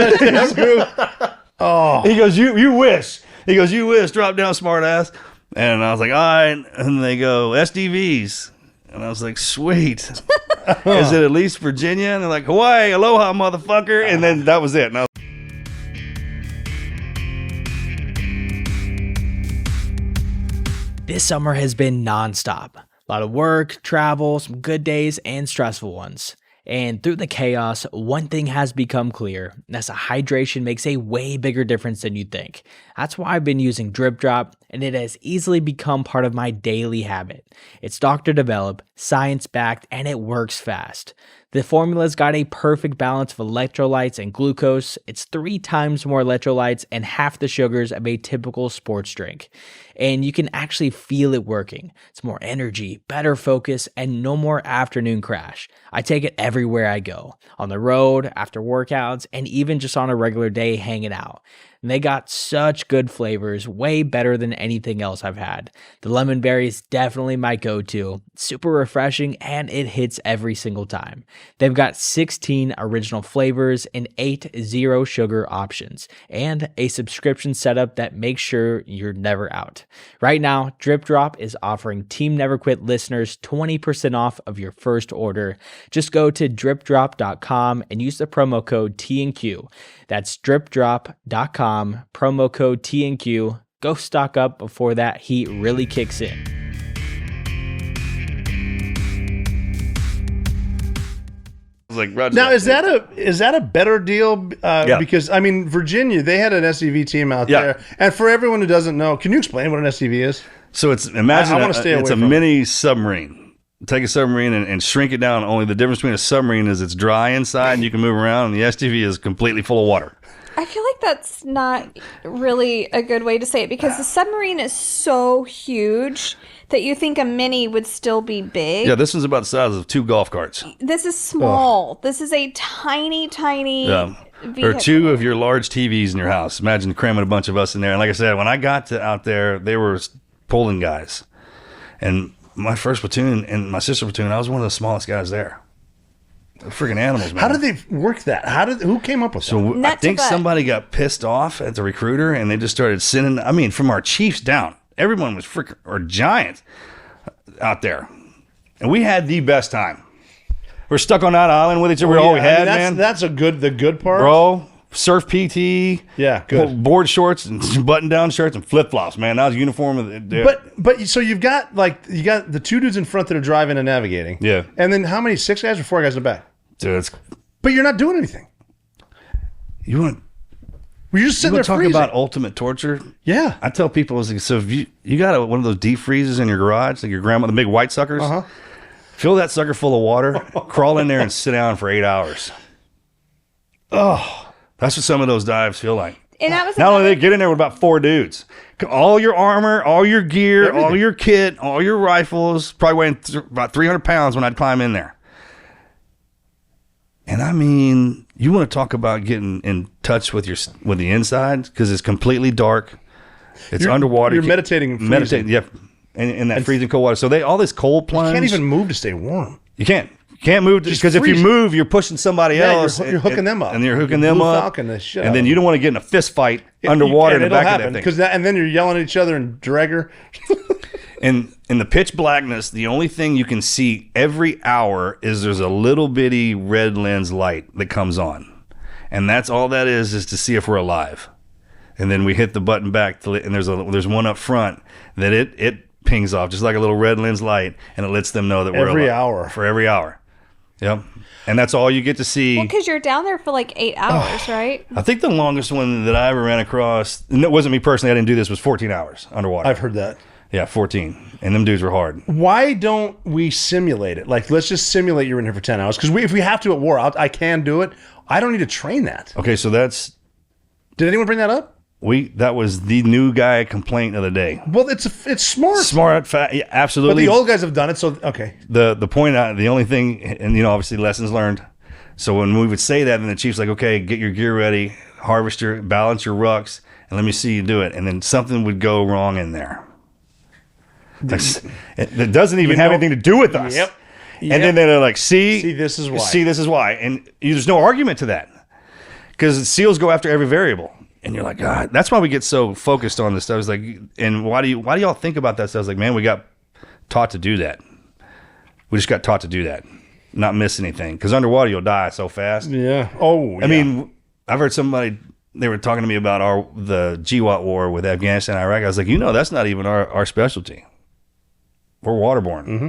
Oh.
He goes, you wish. He goes, you wish, drop down, smart ass. And I was like, all right. And they go, SDVs. And I was like, sweet. Is it at least Virginia? And they're like, Hawaii, aloha, motherfucker. And then that was it. And I was
This summer has been nonstop. A lot of work, travel, some good days, and stressful ones. And through the chaos, one thing has become clear. That's that hydration makes a way bigger difference than you'd think. That's why I've been using Drip Drop, and it has easily become part of my daily habit. It's doctor developed, science backed, and it works fast. The formula's got a perfect balance of electrolytes and glucose. It's 3 times more electrolytes and half the sugars of a typical sports drink. And you can actually feel it working. It's more energy, better focus, and no more afternoon crash. I take it everywhere I go, on the road, after workouts, and even just on a regular day hanging out. And they got such good flavors, way better than anything else I've had. The lemon berry is definitely my go-to. Super refreshing, and it hits every single time. They've got 16 original flavors and 8 zero sugar options, and a subscription setup that makes sure you're never out. Right now, Drip Drop is offering Team Never Quit listeners 20% off of your first order. Just go to dripdrop.com and use the promo code TNQ. That's dripdrop.com, promo code TNQ. Go stock up before that heat really kicks in.
like, Roger.
Now, is that a better deal?
Yeah.
Because I mean, Virginia, they had an SCV team out
Yeah.
there, and for everyone who doesn't know, can you explain what an SCV is?
So it's imagine
I wanna stay
it's
away
a
from
mini submarine. Take a submarine and shrink it down. Only the difference between a submarine is it's dry inside and you can move around, and the STV is completely full of water.
I feel like that's not really a good way to say it because the submarine is so huge that you think a mini would still be big.
Yeah, this one's about the size of 2 golf carts.
This is small. This is a tiny, tiny
Or
vehicle.
2 of your large TVs in your house. Imagine cramming a bunch of us in there. And like I said, when I got out there, they were Poland guys. And my first platoon and my sister platoon, I was one of the smallest guys there. They're freaking animals, man.
How did they work that? Who came up with that?
So I
Nut to
think
butt.
somebody got pissed off at the recruiter, and they just started sending. I mean, from our chiefs down, everyone was freaking or giant out there, and we had the best time. We're stuck on that island with each other. We're all we had,
that's,
man.
That's the good part.
Bro, surf PT.
Yeah, good.
Board shorts and button-down shirts and flip-flops, man. That was uniform.
But so you got the 2 dudes in front that are driving and navigating.
Yeah.
And then how many? 6 guys or 4 guys in the back?
Dude,
but you're not doing anything.
You're
just sitting there
talking
freezing.
about ultimate torture.
Yeah.
I tell people, so if you got one of those deep freezes in your garage, like your grandma, the big white suckers, fill that sucker full of water, crawl in there and sit down for 8 hours. Oh, that's what some of those dives feel like.
And that was
not only they get in there with about 4 dudes, all your armor, all your gear,
everything.
all your kit, all your rifles, probably weighing about 300 pounds when I'd climb in there. And I mean, you want to talk about getting in touch with the inside because it's completely dark. You're underwater.
You're meditating and freezing.
Meditating, yep. In that freezing cold water. So all this cold plunge.
You can't even move to stay warm.
You can't. You can't move because if you move, you're pushing somebody else.
You're hooking them up.
And you're hooking them
Blue
up.
Falcon the shit
and
out
then
of
you don't want to get in a fist fight underwater in the back of that thing.
And then you're yelling at each other and dragger.
In the pitch blackness, the only thing you can see every hour is there's a little bitty red lens light that comes on. And that's all that is to see if we're alive. And then we hit the button back, and there's one up front that it pings off, just like a little red lens light, and it lets them know that we're alive.
Every hour.
For every hour. Yep. And that's all you get to see.
Well, because you're down there for like 8 hours, right?
I think the longest one that I ever ran across, and it wasn't me personally, I didn't do this, was 14 hours underwater.
I've heard that.
Yeah, 14. And them dudes were hard.
Why don't we simulate it? Like, let's just simulate you're in here for 10 hours. Because if we have to at war, I can do it. I don't need to train that.
Okay, so that's...
Did anyone bring that up?
That was the new guy complaint of the day.
Well, it's smart.
Smart, yeah, absolutely.
But the old guys have done it, so, okay.
The point, the only thing, and obviously lessons learned. So when we would say that, then the chief's like, okay, get your gear ready, balance your rucks, and let me see you do it. And then something would go wrong in there. It doesn't even have anything to do with us.
Yep.
And then they're like, see,
this is why.
See, this is why. And there's no argument to that. Because SEALs go after every variable. And you're like, God, that's why we get so focused on this stuff. I was like, and why do y'all think about that stuff? I was like, man, we got taught to do that. We just got taught to do that. Not miss anything. Because underwater, you'll die so fast.
Yeah. Oh,
I mean, I've heard somebody, they were talking to me about the GWAT war with Afghanistan and Iraq. I was like, that's not even our specialty. We're waterborne. Mm-hmm.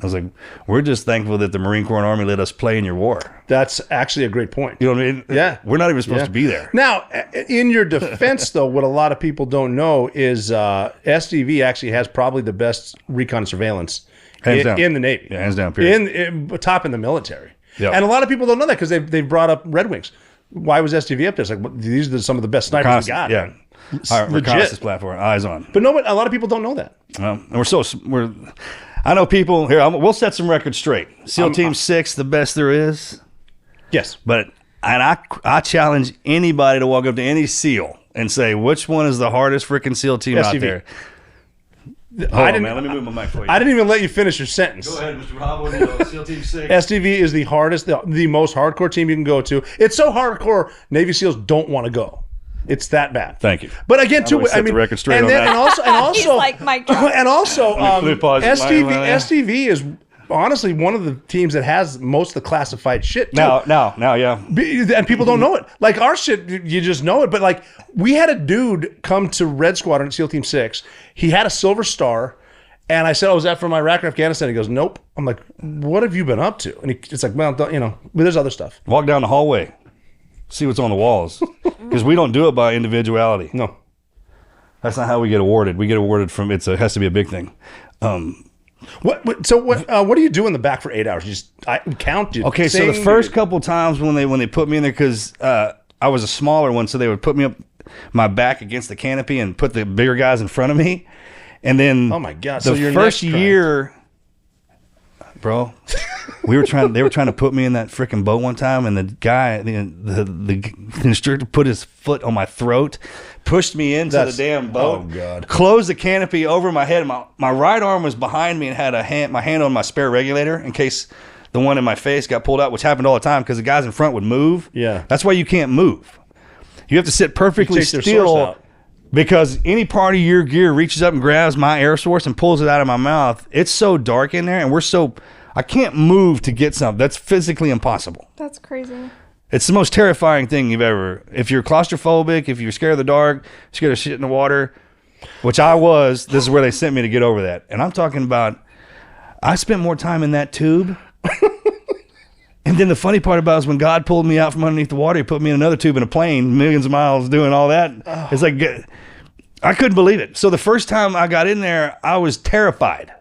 I was like, we're just thankful that the Marine Corps and Army let us play in your war.
That's actually a great point.
You know what I mean?
Yeah.
We're not even supposed to be there.
Now, in your defense, though, what a lot of people don't know is SDV actually has probably the best recon surveillance in the Navy.
Yeah, hands down, period.
Top in the military.
Yep.
And a lot of people don't know that because they've brought up Red Wings. Why was SDV up there? It's like, well, these are some of the best snipers we got.
Yeah. Our reconnaissance platform, eyes on.
But a lot of people don't know that.
And I know people here. We'll set some records straight. SEAL Team 6, the best there is.
Yes,
I challenge anybody to walk up to any SEAL and say which one is the hardest freaking SEAL team out there. Hold on, man. Let me move my mic for you.
I didn't even let you finish your sentence.
Go ahead, Mr. Rob. SEAL Team 6.
SDV is the hardest, the most hardcore team you can go to. It's so hardcore, Navy SEAls don't want to go. It's that bad.
Thank you.
But again, too,
I mean, the record straight
and
on that.
And also,
He's like Mike Drop.
And also, SDV
Yeah.
is honestly one of the teams that has most of the classified shit. Too.
Now, yeah.
And people don't know it. Like our shit, you just know it. But like we had a dude come to Red Squadron at SEAL Team 6. He had a Silver Star. And I said, "Oh, is that from Iraq or Afghanistan?" He goes, "Nope." I'm like, "What have you been up to?" And it's like, "Well, there's other stuff."
Walk down the hallway. See what's on the walls. Because we don't do it by individuality.
No.
That's not how we get awarded. We get awarded from, it has to be a big thing.
What do you do in the back for 8 hours? You just count?
Okay, so the first couple times when they put me in there, because I was a smaller one, so they would put me up my back against the canopy and put the bigger guys in front of me. And then
oh my God.
The first year, bro, they were trying to put me in that freaking boat one time, and the guy, the instructor put his foot on my throat, pushed me into the damn boat.
Oh God.
Closed the canopy over my head. My right arm was behind me and had my hand on my spare regulator in case the one in my face got pulled out, which happened all the time because the guys in front would move.
Yeah.
That's why you can't move. You have to sit perfectly still. Because any part of your gear reaches up and grabs my air source and pulls it out of my mouth, it's so dark in there, and I can't move to get something. That's physically impossible.
That's crazy.
It's the most terrifying thing you've ever. If you're claustrophobic, if you're scared of the dark, scared of shit in the water, which I was, this is where they sent me to get over that. And I'm talking about, I spent more time in that tube. And then the funny part about it is when God pulled me out from underneath the water, he put me in another tube in a plane, millions of miles doing all that. It's like, I couldn't believe it. So the first time I got in there, I was terrified.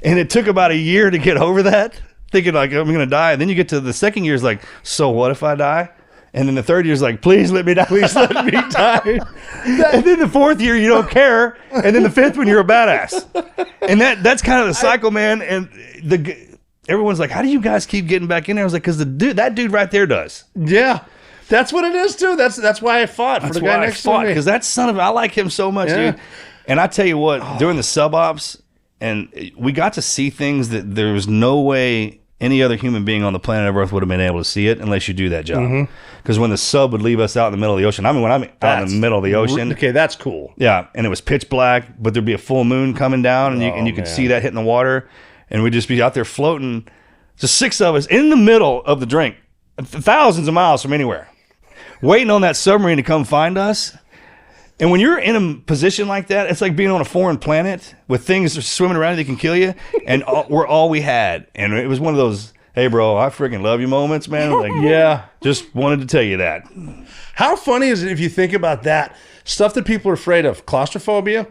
And it took about a year to get over that, thinking like, I'm going to die. And then you get to the second year, is like, so what if I die? And then the third year is like, please let me die. Please let me die. And then the fourth year, you don't care. And then the fifth one, you're a badass. And that's kind of the cycle, man. And everyone's like, how do you guys keep getting back in there? I was like, because that dude right there does.
Yeah. That's what it is, too. That's why I fought for the guy next to me.
Because that son of, I like him so much, dude. And I tell you what, during the sub-ops, and we got to see things that there was no way any other human being on the planet of Earth would have been able to see it unless you do that job. Because when the sub would leave us out in the middle of the ocean, when I'm out in the middle of the ocean.
Okay, that's cool.
Yeah, and it was pitch black, but there'd be a full moon coming down, and you could see that hitting the water, and we'd just be out there floating, just 6 of us in the middle of the drink, thousands of miles from anywhere, waiting on that submarine to come find us. And when you're in a position like that, it's like being on a foreign planet with things swimming around that can kill you, and we're all we had. And it was one of those, hey, bro, I freaking love you moments, man. Like, yeah, just wanted to tell you that.
How funny is it if you think about that? Stuff that people are afraid of: claustrophobia,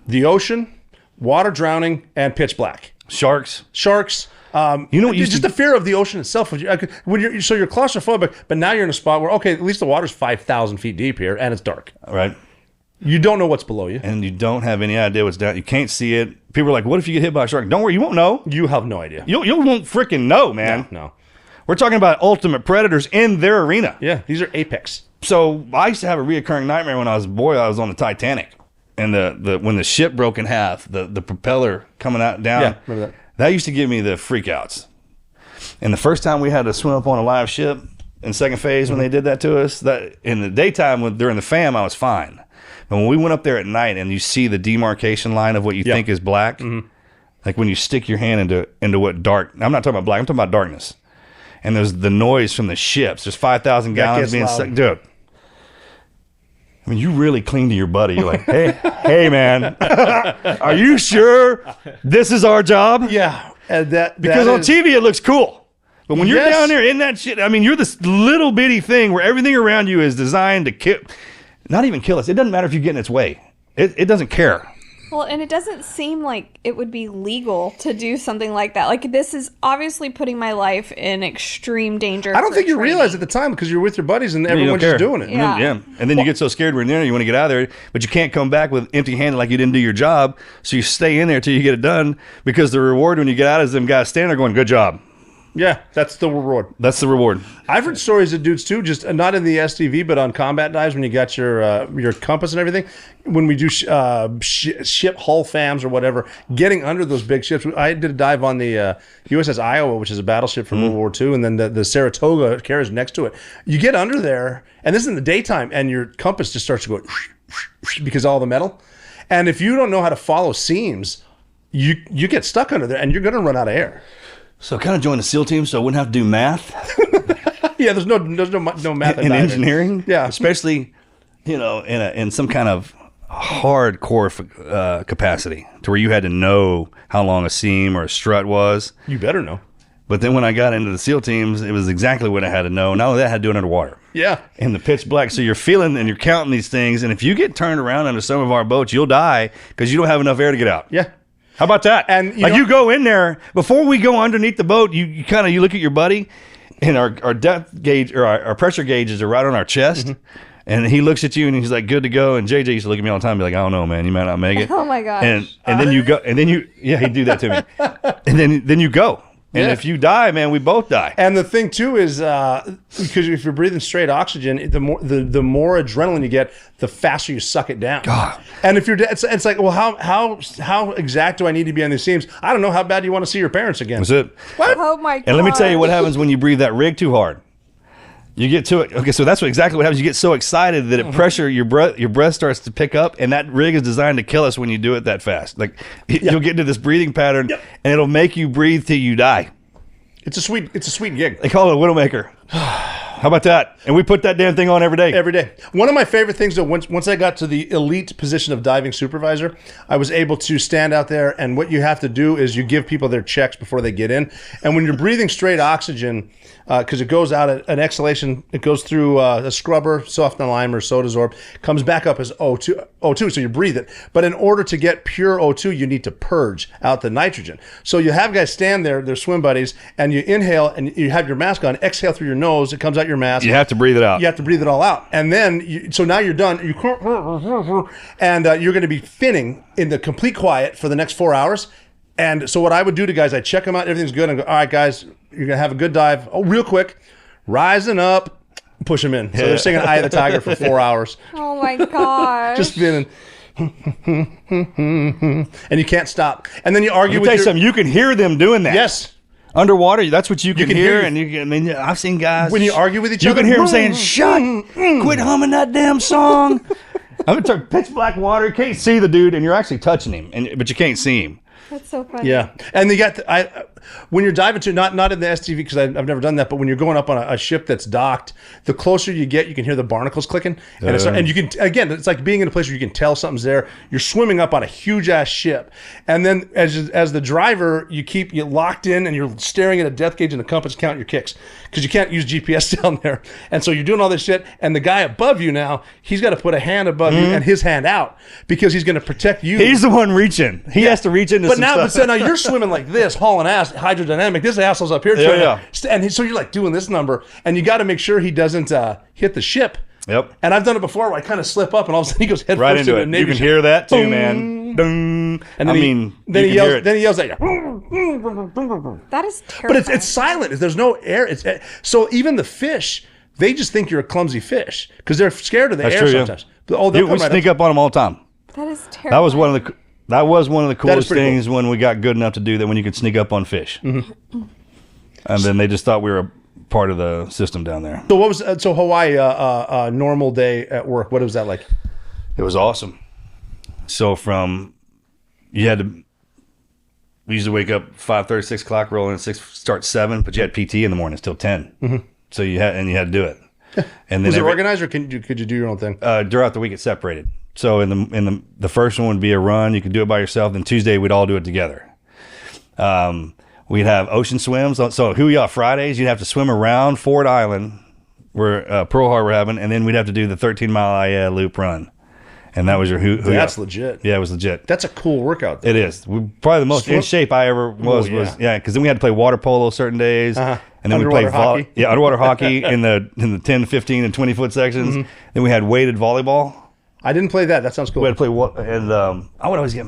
the ocean, water drowning, and pitch black.
Sharks.
Just the fear of the ocean itself. So you're claustrophobic, but now you're in a spot where, okay, at least the water's 5,000 feet deep here, and it's dark.
Right.
You don't know what's below you.
And you don't have any idea what's down. You can't see it. People are like, what if you get hit by a shark? Don't worry, you won't know.
You have no idea.
You won't freaking know, man.
No.
We're talking about ultimate predators in their arena.
Yeah, these are apex.
So I used to have a reoccurring nightmare when I was a boy. I was on the Titanic. And when the ship broke in half, the propeller coming out down.
Yeah, remember that.
That used to give me the freakouts. And the first time we had to swim up on a live ship in second phase when they did that to us, that in the daytime during the FAM, I was fine. But when we went up there at night and you see the demarcation line of what you think is black, like when you stick your hand into what dark, I'm not talking about black, I'm talking about darkness. And there's the noise from the ships. There's 5,000 gallons being sucked. Dude. I mean, you really cling to your buddy. You're like, hey, man, are you sure this is our job?
Yeah.
Because on TV, it looks cool. But when you're down there in that shit, I mean, you're this little bitty thing where everything around you is designed to kill, not even kill us. It doesn't matter if you get in its way. It doesn't care.
Well, and it doesn't seem like it would be legal to do something like that. Like, this is obviously putting my life in extreme danger.
I don't think you realize at the time because you're with your buddies and everyone's just doing it.
Yeah.
And then you get so scared when you're in there, you want to get out of there, but you can't come back with empty-handed like you didn't do your job. So you stay in there till you get it done, because the reward when you get out is them guys standing there going, good job.
Yeah, that's the reward.
That's the reward.
I've heard stories of dudes too, just not in the STV, but on combat dives when you got your compass and everything. When we do ship hull FAMs or whatever, getting under those big ships. I did a dive on the USS Iowa, which is a battleship from World War II, and then the Saratoga carriers next to it. You get under there, and this is in the daytime, and your compass just starts to go because of all the metal. And if you don't know how to follow seams, you get stuck under there, and you're going to run out of air.
So kind of join the SEAL team so I wouldn't have to do math.
Yeah, there's no math
in engineering.
Yeah,
especially in some kind of hardcore capacity to where you had to know how long a seam or a strut was.
You better know.
But then when I got into the SEAL teams, it was exactly what I had to know. Not only that, I had to do it underwater.
Yeah.
In the pitch black. So you're feeling and you're counting these things. And if you get turned around under some of our boats, you'll die because you don't have enough air to get out.
Yeah.
How about that?
And
you go in there before we go underneath the boat. You look at your buddy, and our depth gauge or our pressure gauges are right on our chest. And he looks at you and he's like, "Good to go." And JJ used to look at me all the time, and be like, "I don't know, man. You might not make it."
Oh my gosh!
And then you go, and then he'd do that to me, and then you go. And if you die, man, we both die.
And the thing too is because if you're breathing straight oxygen, the more adrenaline you get, the faster you suck it down.
God.
And if you're dead, it's like, well, how exact do I need to be on these seams? I don't know. How bad do you want to see your parents again?
That's it.
What?
Oh my God!
And let me tell you what happens when you breathe that rig too hard. You get to it. Okay, so that's exactly what happens. You get so excited that it pressure your breath starts to pick up, and that rig is designed to kill us when you do it that fast. Like you'll get into this breathing pattern, and it'll make you breathe till you die.
It's a sweet gig.
They call it a Widowmaker. How about that? And we put that damn thing on every day.
Every day. One of my favorite things, though, once I got to the elite position of diving supervisor, I was able to stand out there, and what you have to do is you give people their checks before they get in. And when you're breathing straight oxygen, because it goes out at an exhalation, it goes through a scrubber, soft lime or soda-sorb, comes back up as O2, so you breathe it. But in order to get pure O2, you need to purge out the nitrogen. So you have guys stand there, they're swim buddies, and you inhale, and you have your mask on, exhale through your nose, it comes out your mask.
You have to breathe it out.
You have to breathe it all out. And then, so now you're done, and you're going to be finning in the complete quiet for the next 4 hours. And so what I would do to guys, I check them out, everything's good, and go, all right, guys, you're going to have a good dive. Oh, real quick, rising up, push them in. So they're singing Eye of the Tiger for 4 hours.
Oh, my gosh.
Just spinning. And you can't stop. And then you argue with
Let me tell you something, you can hear them doing that.
Yes.
Underwater, that's what you can hear.
hear.
And I mean, I've seen guys.
When you argue with each
you
other.
can hear them saying, shut, quit humming that damn song. I'm in pitch black water, you can't see the dude, and you're actually touching him, but you can't see him.
That's so funny.
Yeah, and you got when you're diving to not in the STV because I've never done that, but when you're going up on a ship that's docked, the closer you get, you can hear the barnacles clicking, and you can it's like being in a place where you can tell something's there. You're swimming up on a huge ass ship, and then as the driver, you locked in and you're staring at a depth gauge and the compass counting your kicks because you can't use GPS down there, and so you're doing all this shit, and the guy above you now, he's got to put a hand above you and his hand out because he's going to protect you.
He's the one reaching. He has to reach into
So now you're swimming like this, hauling ass, hydrodynamic. This asshole's up here. And so you're like doing this number, and you got to make sure he doesn't hit the ship.
Yep.
And I've done it before where I kind of slip up, and all of a sudden he goes head
right
first
into it.
a Navy
You can
ship.
hear that too,
Boom.
man. Ding.
And then he yells at you.
That is
But
terrible.
it's silent. There's no air. So even the fish, they just think you're a clumsy fish because they're scared of the air
true,
sometimes.
Yeah.
Oh,
We sneak up on them all the time.
That is terrible.
That was one of the coolest
pretty
things when we got good enough to do that, when you could sneak up on fish. Mm-hmm. And then they just thought we were a part of the system down there.
So what was Hawaii normal day at work? What was that like?
It was awesome. So we used to wake up 5:30, 6 o'clock, roll in at 6, start 7, but you had PT in the mornings till 10. Mm-hmm. So you had to do it. And then
was it organized, or could you do your own thing?
Throughout the week, it's separated. So in the first one would be a run. You could do it by yourself. Then Tuesday, we'd all do it together. We'd have ocean swims. So Huya Fridays, you'd have to swim around Ford Island, where Pearl Harbor having, and then we'd have to do the 13-mile IEA loop run. And that was your Huya.
That's legit.
Yeah, it was legit.
That's a cool workout.
It is. Probably the most in shape I ever was. Because then we had to play water polo certain days. And then
underwater
we played
hockey.
underwater hockey in the 10, 15, and 20-foot sections. Mm-hmm. Then we had weighted volleyball.
I didn't play that. That sounds cool.
We had to play and I would always get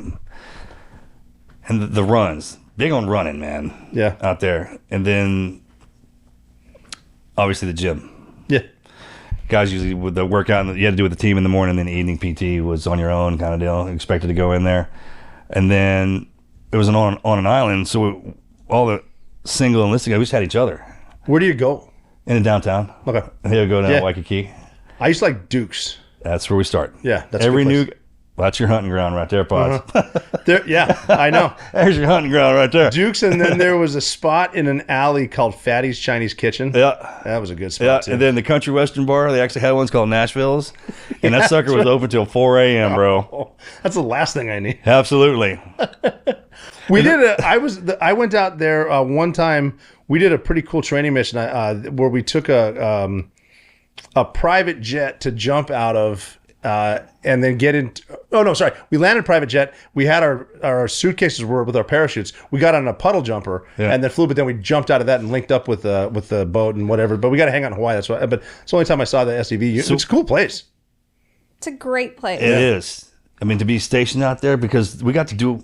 the runs. Big on running, man.
Yeah.
Out there. And then obviously the gym.
Yeah.
Guys usually with the workout you had to do with the team in the morning, then the evening PT was on your own kind of deal. Expected to go in there. And then it was on an island, so all the single enlisted guys, we just had each other.
Where do you go?
In the downtown.
Okay.
And he'll go down to Waikiki.
I used to like Duke's.
That's where we start.
Yeah, that's
every
a good
new.
place.
Well, that's your hunting ground right there, Pods.
Yeah, I know.
There's your hunting ground right there.
Duke's, and then there was a spot in an alley called Fatty's Chinese Kitchen.
Yeah.
That was a good spot, too.
And then the Country Western Bar, they actually had ones called Nashville's. And that sucker was open till 4 a.m., bro.
Oh, that's the last thing I need.
Absolutely.
I went out there one time. We did a pretty cool training mission where we took a private jet to jump out of and then get in. Oh no, sorry. We landed private jet. We had our suitcases with our parachutes. We got on a puddle jumper and then flew. But then we jumped out of that and linked up with the boat and whatever. But we got to hang out in Hawaii. That's why. But it's the only time I saw the SUV. It's a cool place.
It's a great place.
It is. I mean, to be stationed out there because we got to do.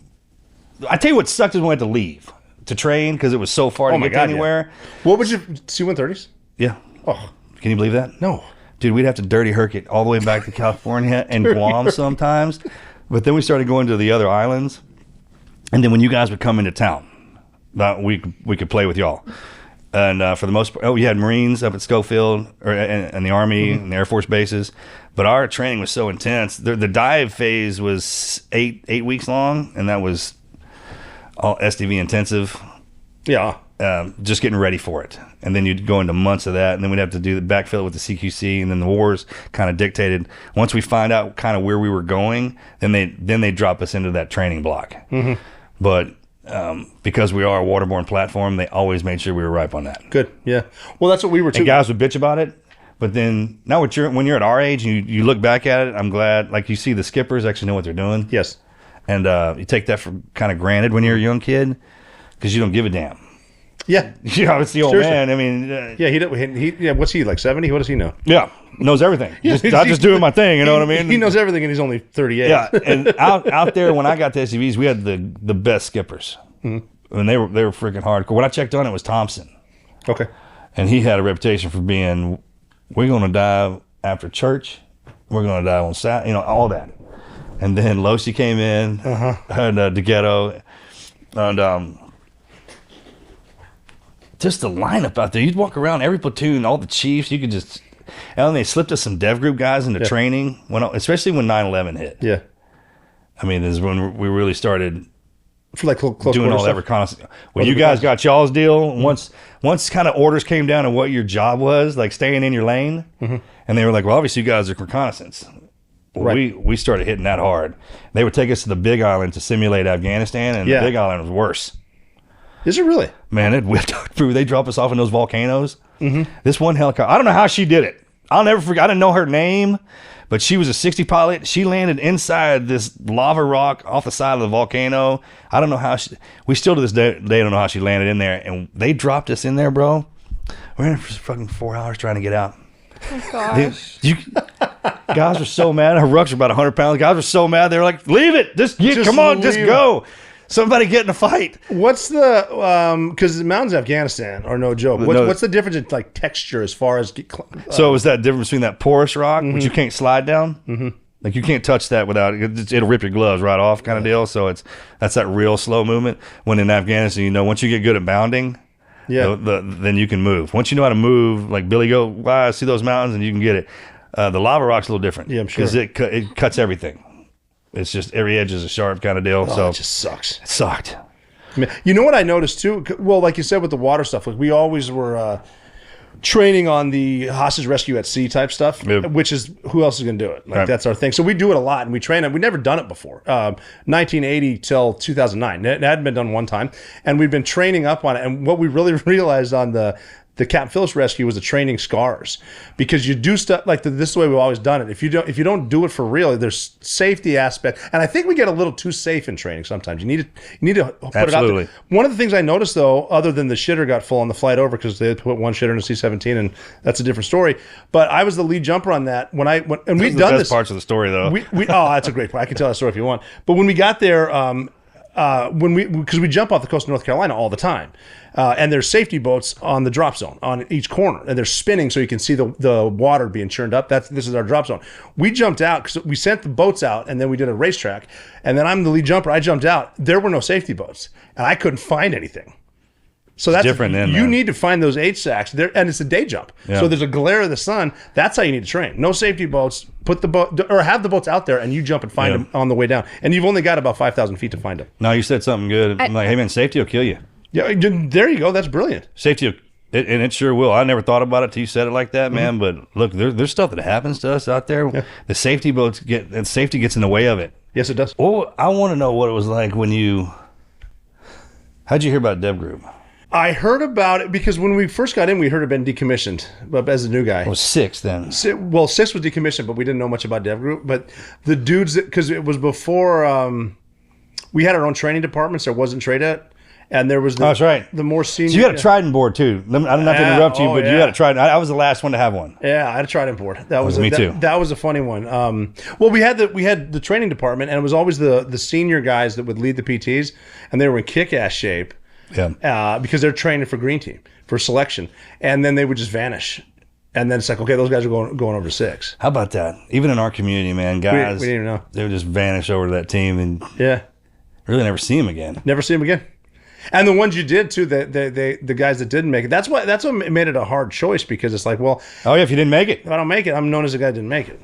I tell you what sucked is when we had to leave to train because it was so far to get anywhere.
Yeah. What would you C-130s?
Yeah.
Oh,
can you believe that?
No.
Dude, we'd have to dirty herc it all the way back to California and Guam sometimes. But then we started going to the other islands. And then when you guys would come into town, we could play with y'all. And for the most part, you had Marines up at Schofield and the Army and the Air Force bases. But our training was so intense. The dive phase was eight weeks long, and that was all SDV intensive.
Yeah.
just getting ready for it. And then you'd go into months of that, and then we'd have to do the backfill with the CQC, and then the wars kind of dictated. Once we find out kind of where we were going, then they drop us into that training block. Mm-hmm. But because we are a waterborne platform, they always made sure we were ripe on that.
Good, yeah. Well, that's what we were too.
And guys would bitch about it, but then now when you're at our age and you look back at it, I'm glad, like you see the skippers actually know what they're doing.
Yes.
And you take that for kind of granted when you're a young kid because you don't give a damn.
Yeah.
Yeah, it's the old
Seriously.
man. I mean,
yeah, what's he, like 70? What does he know?
yeah, knows everything. I'm just doing my thing, you know what I mean?
He knows everything, and he's only 38.
Yeah, and out there when I got to SUVs, we had the best skippers. Mm-hmm. And they were freaking hardcore. When I checked on it, was Thompson.
Okay.
And he had a reputation for being, we're going to dive after church. We're going to dive on Saturday, all that. And then Losi came in, and DeGhetto, and just the lineup out there. You'd walk around every platoon, all the chiefs. You could just, and then they slipped us some dev group guys into training, especially when 9/11 hit.
Yeah.
I mean, this is when we really started
For like close
doing all that reconnaissance. When you guys got y'all's deal, once kind of orders came down on what your job was, like staying in your lane, and they were like, well, obviously you guys are reconnaissance. Well,
right.
we started hitting that hard. They would take us to the Big Island to simulate Afghanistan, and the Big Island was worse.
Is it really?
Man, it whipped through. They drop us off in those volcanoes. Mm-hmm. This one helicopter, I don't know how she did it. I'll never forget. I didn't know her name, but she was a 60 pilot. She landed inside this lava rock off the side of the volcano. I don't know how we still to this day don't know how she landed in there. And they dropped us in there, bro. We're in for fucking 4 hours trying to get out.
Oh, gosh.
Guys were so mad. Her rucks were about 100 pounds. Guys were so mad. They were like, leave it. Just go. Somebody get in a fight.
What's the because the mountains of Afghanistan are no joke. What's the difference in like texture as far as
so it was that difference between that porous rock, which you can't slide down, like you can't touch that without it'll rip your gloves right off, kind of deal. So that's that real slow movement. When in Afghanistan, once you get good at bounding, then you can move. Once you know how to move, like Billy Goat, wow, see those mountains and you can get it. The lava rock's a little different.
Yeah, I'm sure
because it cuts everything. It's just every edge is a sharp kind of deal. So
it just sucks.
It sucked.
You know what I noticed too? Well, like you said with the water stuff, like we always were training on the hostage rescue at sea type stuff, which is who else is going to do it? Like that's our thing. So we do it a lot, and we train it. We'd never done it before. 1980 till 2009, it hadn't been done one time, and we've been training up on it. And what we really realized on the Captain Phillips rescue was the training scars, because you do stuff like this is the way we've always done it. If you don't do it for real, there's safety aspect, and I think we get a little too safe in training sometimes. You need to put it out there. One of the things I noticed though, other than the shitter got full on the flight over because they had put one shitter in a C-17, and that's a different story. But I was the lead jumper on that and we've done this.
Parts of the story though.
That's a great part. I can tell that story if you want. But when we got there, because we jump off the coast of North Carolina all the time. And there's safety boats on the drop zone on each corner, and they're spinning so you can see the water being churned up. This is our drop zone. We jumped out because we sent the boats out, and then we did a racetrack. And then I'm the lead jumper. I jumped out. There were no safety boats, and I couldn't find anything. So that's
different.
You need to find those HSACs there, and it's a day jump. Yeah. So there's a glare of the sun. That's how you need to train. No safety boats. Put the boat or have the boats out there, and you jump and find them on the way down. And you've only got about 5,000 feet to find them.
No, you said something good. I'm like, hey man, safety will kill you.
Yeah, there you go. That's brilliant.
Safety, and it sure will. I never thought about it till you said it like that, man. But look, there's stuff that happens to us out there. Yeah. The safety boats safety gets in the way of it.
Yes, it does.
Well, I want to know what it was like when how'd you hear about Dev Group?
I heard about it because when we first got in, we heard it had been decommissioned, but as a new guy.
It was 6 then.
6 was decommissioned, but we didn't know much about Dev Group. But the dudes, because it was before we had our own training departments, there wasn't TRADET. And there was
that's right.
The more senior.
So you had a Trident board too. I don't have to interrupt you, but you had a Trident. I was the last one to have one.
Yeah, I had a Trident board. That was
me too.
That was a funny one. Well, we had the training department, and it was always the senior guys that would lead the PTs, and they were in kick-ass shape. Yeah. Because they're training for green team for selection, and then they would just vanish. And then it's like, okay, those guys are going over to 6.
How about that? Even in our community, man, guys,
we didn't even know.
They would just vanish over to that team, and really never see them again.
Never see them again. And the ones you did too, the guys that didn't make it. That's what made it a hard choice, because it's like, well,
if you didn't make it,
if I don't make it, I'm known as the guy that didn't make it.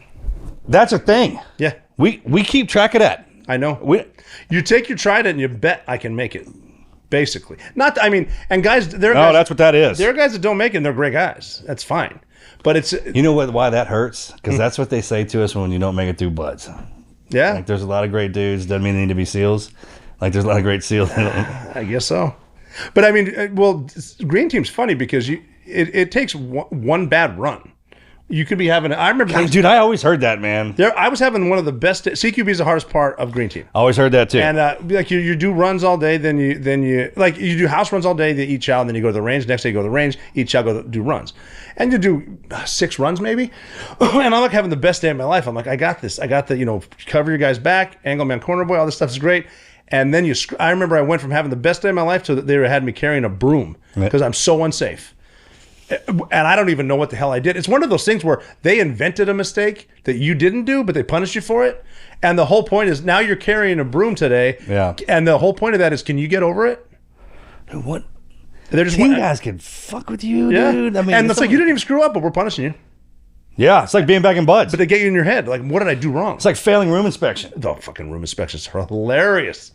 That's a thing.
Yeah,
we keep track of that.
I know. You take your Trident and you bet I can make it. basically. Not, I mean, and guys,
that's what that is.
There are guys that don't make it, and they're great guys. That's fine. But it's...
You know why that hurts? Because that's what they say to us when you don't make it through buds.
Yeah.
Like, there's a lot of great dudes. Doesn't mean they need to be SEALs. Like, there's a lot of great SEALs.
I guess so. But, I mean, well, Green Team's funny because it takes one bad run. You could be having... I remember...
Dude, I always heard that, man.
I was having one of the best... CQB is the hardest part of Green Team.
I always heard that, too.
And, like, you do runs all day, then you... Like, you do house runs all day, then eat chow, and then you go to the range. Next day, you go to the range, eat chow, go do runs. And you do 6 runs, maybe. And I'm, like, having the best day of my life. I'm like, I got this. I got the, cover your guy's back, angle man, corner boy, all this stuff is great. And then I remember I went from having the best day of my life to they had me carrying a broom because I'm so unsafe. And I don't even know what the hell I did. It's one of those things where they invented a mistake that you didn't do, but they punished you for it. And the whole point is now you're carrying a broom today.
Yeah.
And the whole point of that is, can you get over it?
What?
They're just
Team guys can fuck with you, dude. I mean,
and it's like, you didn't even screw up, but we're punishing you.
Yeah, it's like being back in buds.
But they get you in your head. Like, what did I do wrong?
It's like failing room inspection.
The fucking room inspections are hilarious.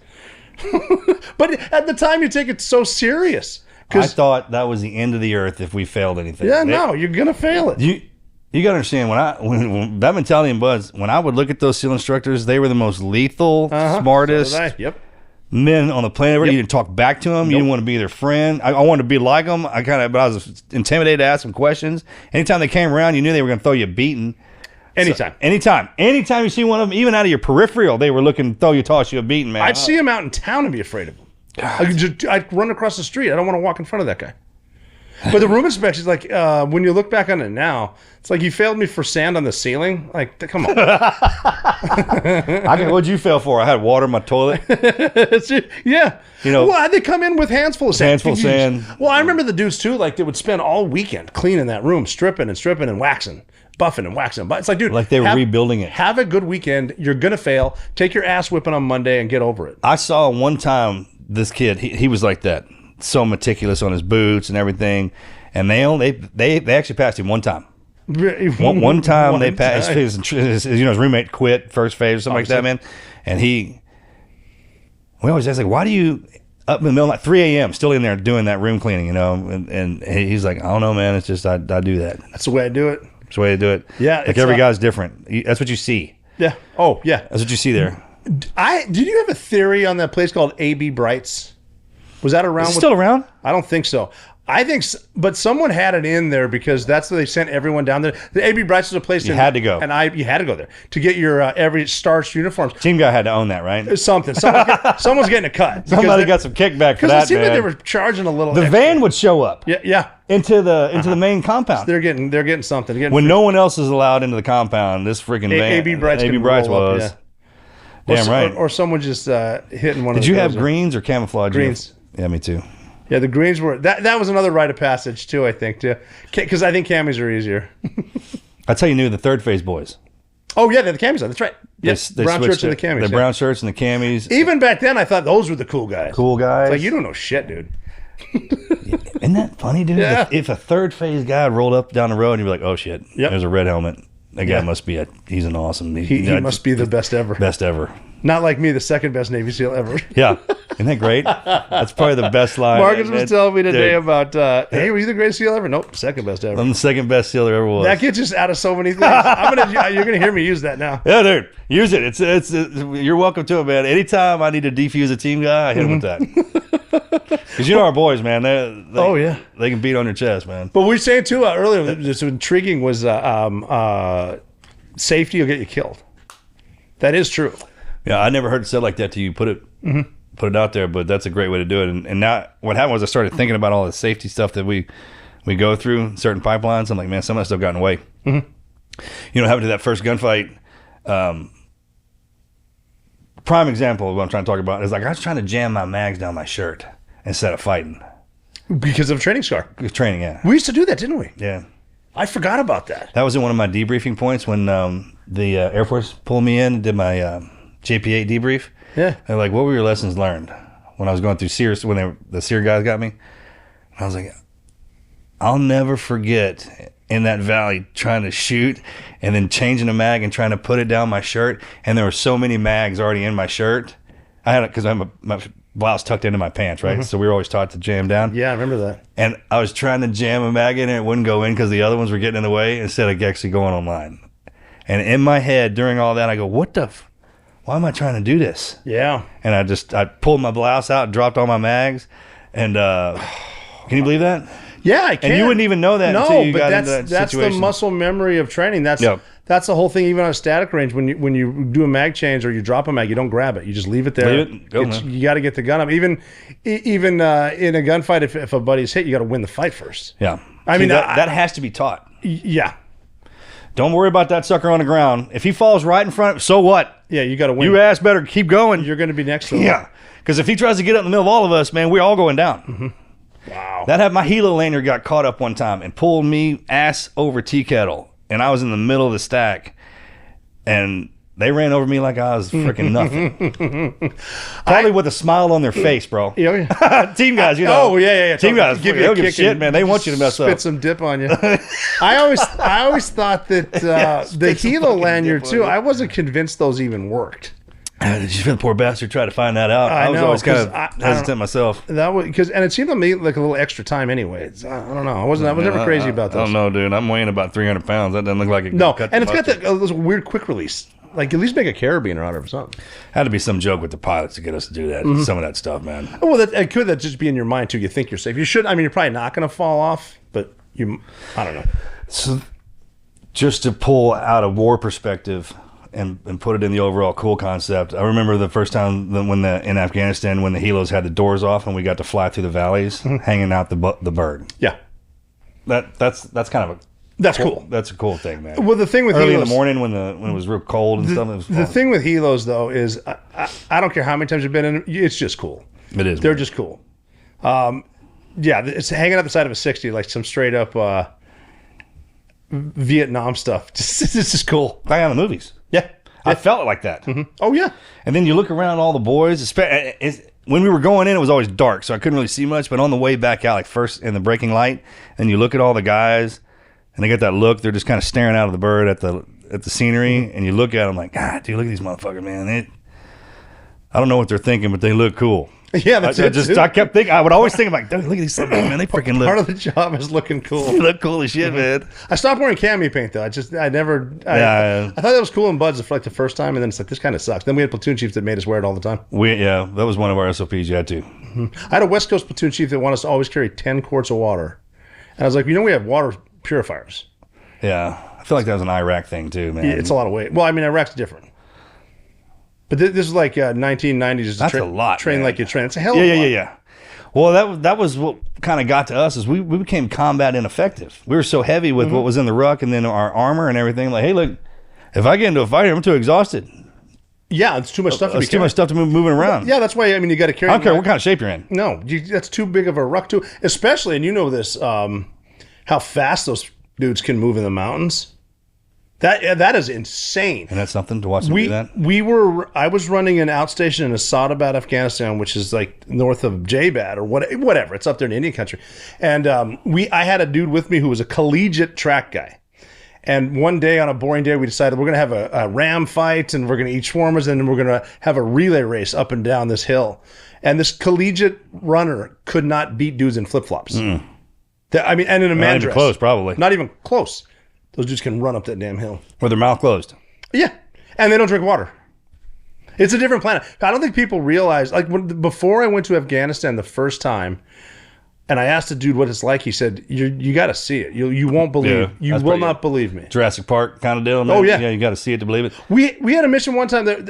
But at the time, you take it so serious.
I thought that was the end of the earth if we failed anything.
Yeah, no, you're gonna fail it.
You got to understand when that mentality in buds. When I would look at those SEAL instructors, they were the most lethal, smartest men on the planet. You didn't talk back to them. You didn't want to be their friend. I wanted to be like them. But I was intimidated to ask them questions. Anytime they came around, you knew they were going to throw you a beating.
Anytime
you see one of them, even out of your peripheral, they were looking to toss you a beating, man.
I'd see them out in town and be afraid of them. I'd run across the street. I don't want to walk in front of that guy. But the room inspection is like, when you look back on it now, it's like you failed me for sand on the ceiling. Like, come on.
What'd you fail for? I had water in my toilet.
Yeah. Well, they come in with hands full of sand.
Hands full of sand.
Well, I remember the dudes too. Like, they would spend all weekend cleaning that room, stripping and waxing, buffing and waxing. But it's like, dude,
like they were rebuilding it.
Have a good weekend. You're gonna fail. Take your ass whipping on Monday and get over it.
I saw one time this kid. He was like that. So meticulous on his boots and everything, and they actually passed him one time. One time they passed his roommate quit first phase or something like that, man. And we always ask, like, why do you up in the middle of night, 3 a.m. still in there doing that room cleaning, and he's like, I don't know, man. It's just I do that.
That's the way I do it.
That's the way I do it.
Yeah,
like every guy's different. That's what you see.
Yeah. Oh yeah.
That's what you see there.
Did you have a theory on that place called AB Brights? Was that around?
Is it still around?
I don't think so. But someone had it in there because that's where they sent everyone down there. The AB Brights was a place
you had to go,
and you had to go there to get your every starched uniforms.
Team guy had to own that, right?
Someone's getting a cut.
Somebody got some kickback for that.
Because it seemed like they were charging a little.
The
extra.
van would show up.
Yeah.
Into the main compound.
So they're getting something.
When no one else is allowed into the compound, this freaking van.
AB Brights
was.
Up,
yeah. Damn right.
Or someone just hitting one.
Did you have greens or camouflage?
Greens.
Yeah, me too.
Yeah, the greens were that was another rite of passage too. I think too, because I think camis are easier.
That's how you knew the third phase boys.
Oh yeah, they're the camis. That's right. Yes,
they
brown shirts and the camis.
The brown shirts and the camis.
Even back then, I thought those were the cool guys.
Cool guys.
It's like, you don't know shit, dude.
Isn't that funny, dude?
Yeah.
If a third phase guy rolled up down the road, you'd be like, oh shit, there's a red helmet. That guy must be he's an awesome.
He must be the best ever.
Best ever.
Not like me, the second best Navy SEAL ever.
Yeah. Isn't that great? That's probably the best line.
Marcus was telling me today about, hey, were you the greatest SEAL ever? Nope, second best ever.
I'm the second best SEAL there ever was.
That gets us out of so many things. You're going to hear me use that now.
Yeah, dude. Use it. It's you're welcome to it, man. Anytime I need to defuse a team guy, I hit him with that. Because you know our boys, man. They can beat on your chest, man. But
we were saying, too, earlier, just intriguing was safety will get you killed. That is true.
Yeah, I never heard it said like that till you put it out there, but that's a great way to do it. And now what happened was I started thinking about all the safety stuff that we go through, certain pipelines. I'm like, man, some of that stuff got in the way. Mm-hmm. You know, having to that first gunfight, prime example of what I'm trying to talk about is like I was trying to jam my mags down my shirt instead of fighting.
Because of a training scar.
Training, yeah.
We used to do that, didn't we?
Yeah.
I forgot about that.
That was in one of my debriefing points when the Air Force pulled me in and did my JP8 debrief.
Yeah.
They're like, what were your lessons learned when I was going through SEER, when the SEER guys got me? And I was like, I'll never forget in that valley trying to shoot and then changing a mag and trying to put it down my shirt. And there were so many mags already in my shirt. I had it because my blouse tucked into my pants, right? So we were always taught to jam down.
Yeah, I remember that.
And I was trying to jam a mag in and it wouldn't go in because the other ones were getting in the way instead of actually going online. And in my head during all that, I go, why am I trying to do this?
Yeah.
And I pulled my blouse out and dropped all my mags. And can you believe that?
Yeah, I can.
And you wouldn't even know that until you got into that
that's
situation.
the muscle memory of training. That's the whole thing. Even on a static range, when you do a mag change or you drop a mag, you don't grab it. You just leave it there. You got to get the gun up. Even in a gunfight, if a buddy's hit, you got to win the fight first.
Yeah.
I mean
that has to be taught.
Yeah.
Don't worry about that sucker on the ground. If he falls right in front, so what?
Yeah, you got to win.
You ass better keep going.
You're going to be next to him.
Yeah. Because if he tries to get up in the middle of all of us, man, we're all going down.
Mm-hmm. Wow.
That had my helo lanyard got caught up one time and pulled me ass over tea kettle. And I was in the middle of the stack. And they ran over me like I was freaking nothing. Probably with a smile on their face, bro.
Yeah.
Team guys, you know.
Oh, yeah.
Team guys,
give you a kick
shit, man. They want you to mess up.
Spit some dip on you. I always thought that the helo lanyard, too, I wasn't convinced those even worked.
Did you feel the poor bastard try to find that out? I was always kind of hesitant myself.
And it seemed to me like a little extra time anyway. I don't know. I was never crazy about this.
I don't know, dude. I'm weighing about 300 pounds. That doesn't look like it.
No, and it's got those weird quick release. Like, at least make a carabiner out of it or something.
Had to be some joke with the pilots to get us to do that. Some of that stuff, man.
Well, could that just be in your mind, too? You think you're safe. You should. I mean, you're probably not going to fall off, but I don't know.
So, just to pull out a war perspective and put it in the overall cool concept, I remember the first time in Afghanistan when the helos had the doors off and we got to fly through the valleys, hanging out the bird.
Yeah.
That's kind of
That's cool.
That's a cool thing, man.
Well, the thing with
early
helos,
in the morning when it was real cold and stuff. It was fun.
The thing with helos though is I don't care how many times you've been in. It's just cool.
It is.
They're just cool. Yeah, it's hanging out the side of a 60 like some straight up Vietnam stuff. It's just cool.
Like on the movies.
Yeah,
I felt like that.
Mm-hmm. Oh yeah.
And then you look around all the boys. When we were going in, it was always dark, so I couldn't really see much. But on the way back out, like first in the braking light, and you look at all the guys, and they get that look. They're just kind of staring out of the bird at the scenery, and you look at them like, God, dude, look at these motherfuckers, man. I don't know what they're thinking, but they look cool.
Yeah, that's
I kept thinking. I would always think like, dude, look at these suckers, man. They freaking look.
Part of the job is looking cool.
They look cool as shit, man.
I stopped wearing cami paint though. I thought that was cool in buds for like the first time, and then it's like this kind of sucks. Then we had platoon chiefs that made us wear it all the time.
That was one of our SOPs you had to.
Mm-hmm. I had a West Coast platoon chief that wanted us to always carry 10 quarts of water, and I was like, we have water purifiers.
Yeah, I feel like that was an Iraq thing too, man.
Yeah, it's a lot of weight. Well, I mean, Iraq's different. But this is like 1990s.
That's a lot.
Train
man.
like you train. It's a hell of a lot.
Yeah. Well, that was what kind of got to us is we became combat ineffective. We were so heavy with what was in the ruck and then our armor and everything. Like, hey, look, if I get into a fight here, I'm too exhausted.
Yeah, it's too much stuff.
It's too much stuff to moving around.
Yeah, that's why. I mean, you got to carry.
I don't care what kind of shape you're in.
No, that's too big of a ruck too. Especially, and you know this, how fast those dudes can move in the mountains. That is insane.
And that's something to watch them do that?
I was running an outstation in Asadabad, Afghanistan, which is like north of Jaybad or whatever. It's up there in Indian country. And I had a dude with me who was a collegiate track guy. And one day on a boring day, we decided we're going to have a ram fight and we're going to eat shawarmas and then we're going to have a relay race up and down this hill. And this collegiate runner could not beat dudes in flip-flops. And in a man
Not even
dress.
close, probably.
Not even close. Those dudes can run up that damn hill.
With their mouth closed.
Yeah. And they don't drink water. It's a different planet. I don't think people realize, like, before I went to Afghanistan the first time, and I asked a dude what it's like, he said, you got to see it. You won't believe. You will not believe me.
Jurassic Park kind of deal, man.
Oh, yeah.
Yeah, you got to see it to believe it.
We had a mission one time that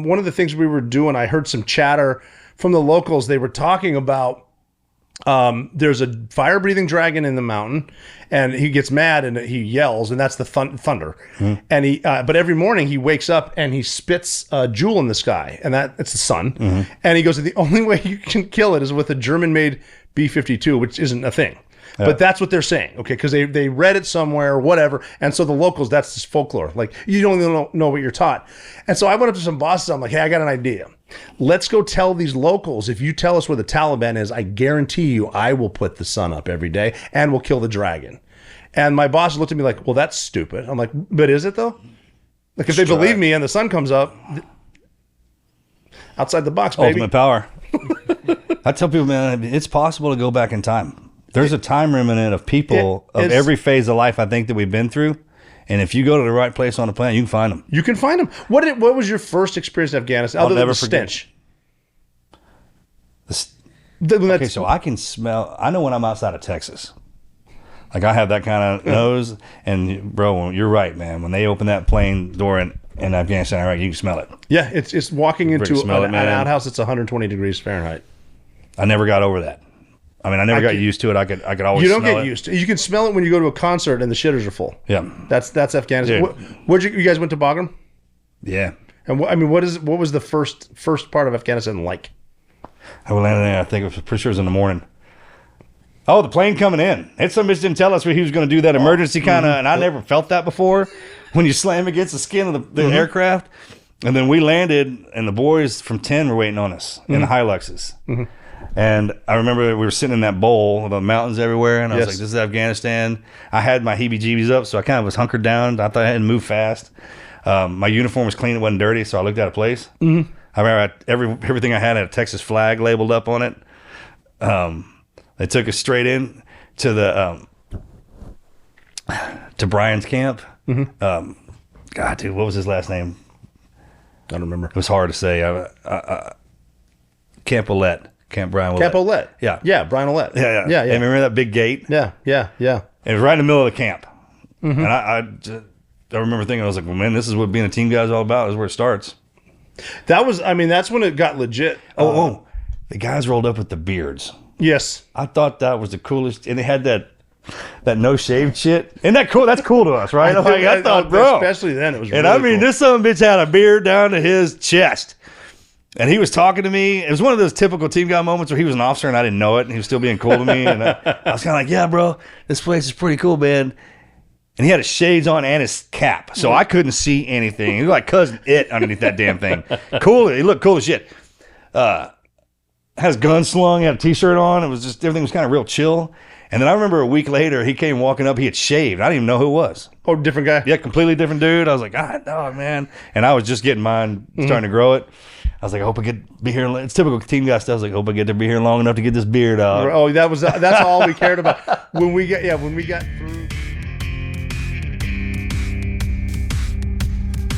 one of the things we were doing, I heard some chatter from the locals. They were talking about there's a fire-breathing dragon in the mountain, and he gets mad and he yells, and that's the thunder. And but every morning he wakes up and he spits a jewel in the sky, and it's the sun. And he goes, the only way you can kill it is with a German-made B-52, which isn't a thing. But that's what they're saying, okay? Because they read it somewhere or whatever, and so the locals, that's just folklore. Like, you don't even know what you're taught. And so I went up to some bosses, I'm like, hey, I got an idea. Let's go tell these locals, if you tell us where the Taliban is, I guarantee you I will put the sun up every day, and we'll kill the dragon. And my boss looked at me like, well, that's stupid. I'm like, but is it, though? Like, if they believe me and the sun comes up, outside the box, baby.
Ultimate power. I tell people, man, it's possible to go back in time. There's a time remnant of people of every phase of life I think that we've been through. And if you go to the right place on the planet, you can find them.
You can find them. What was your first experience in Afghanistan?
I'll never forget.
Stench.
Okay, so I can smell. I know when I'm outside of Texas. Like I have that kind of nose. And bro, you're right, man. When they open that plane door in Afghanistan, Iraq, you can smell it.
Yeah, it's walking into an outhouse that's 120 degrees Fahrenheit. I
never got over that. I mean, I never got used to it. I could always.
You don't get used to it. You can smell it when you go to a concert and the shitters are full.
Yeah,
that's Afghanistan. You guys went to Bagram?
Yeah.
And what was the first part of Afghanistan like?
I landed there. I think it was pretty sure it was in the morning. Oh, the plane coming in. And some bitch didn't tell us he was going to do that emergency kind of, and I never felt that before. When you slam against the skin of the aircraft, and then we landed, and the boys from 10 were waiting on us in the Hiluxes. And I remember we were sitting in that bowl with the mountains everywhere, and I was like, this is Afghanistan. I had my heebie-jeebies up, so I kind of was hunkered down. I thought I had to move fast. My uniform was clean. It wasn't dirty, so I looked out of place. I remember everything I had a Texas flag labeled up on it. They took us straight in to the to Brian's camp. God, dude, what was his last name?
I don't remember.
It was hard to say. Camp Ouellette. Camp Brian Ouellette.
Camp Ouellette.
Yeah,
Brian Ouellette.
Yeah. And remember that big gate?
Yeah.
And it was right in the middle of the camp. And I remember thinking, I was like, well, man, this is what being a team guy is all about. This is where it starts.
That's when it got legit.
The guys rolled up with the beards.
Yes.
I thought that was the coolest. And they had that no shaved shit. Isn't that cool? That's cool to us, right? I thought, bro.
Especially then, it was really
cool. This son of a bitch had a beard down to his chest. And he was talking to me. It was one of those typical team guy moments where he was an officer and I didn't know it. And he was still being cool to me. And I was kind of like, yeah, bro, this place is pretty cool, man. And he had his shades on and his cap. So I couldn't see anything. He was like Cousin It underneath that damn thing. Cool. He looked cool as shit. Has gun slung, had a t-shirt on. It was just, everything was kind of real chill. And then I remember a week later, he came walking up. He had shaved. I didn't even know who it was.
Oh, different guy?
Yeah, completely different dude. I was like, God, dog, man. And I was just getting mine, starting to grow it. I was like, I hope I get to be here. It's typical team guy stuff. I was like, I hope I get to be here long enough to get this beard out.
Oh, that's all we cared about. When we got through.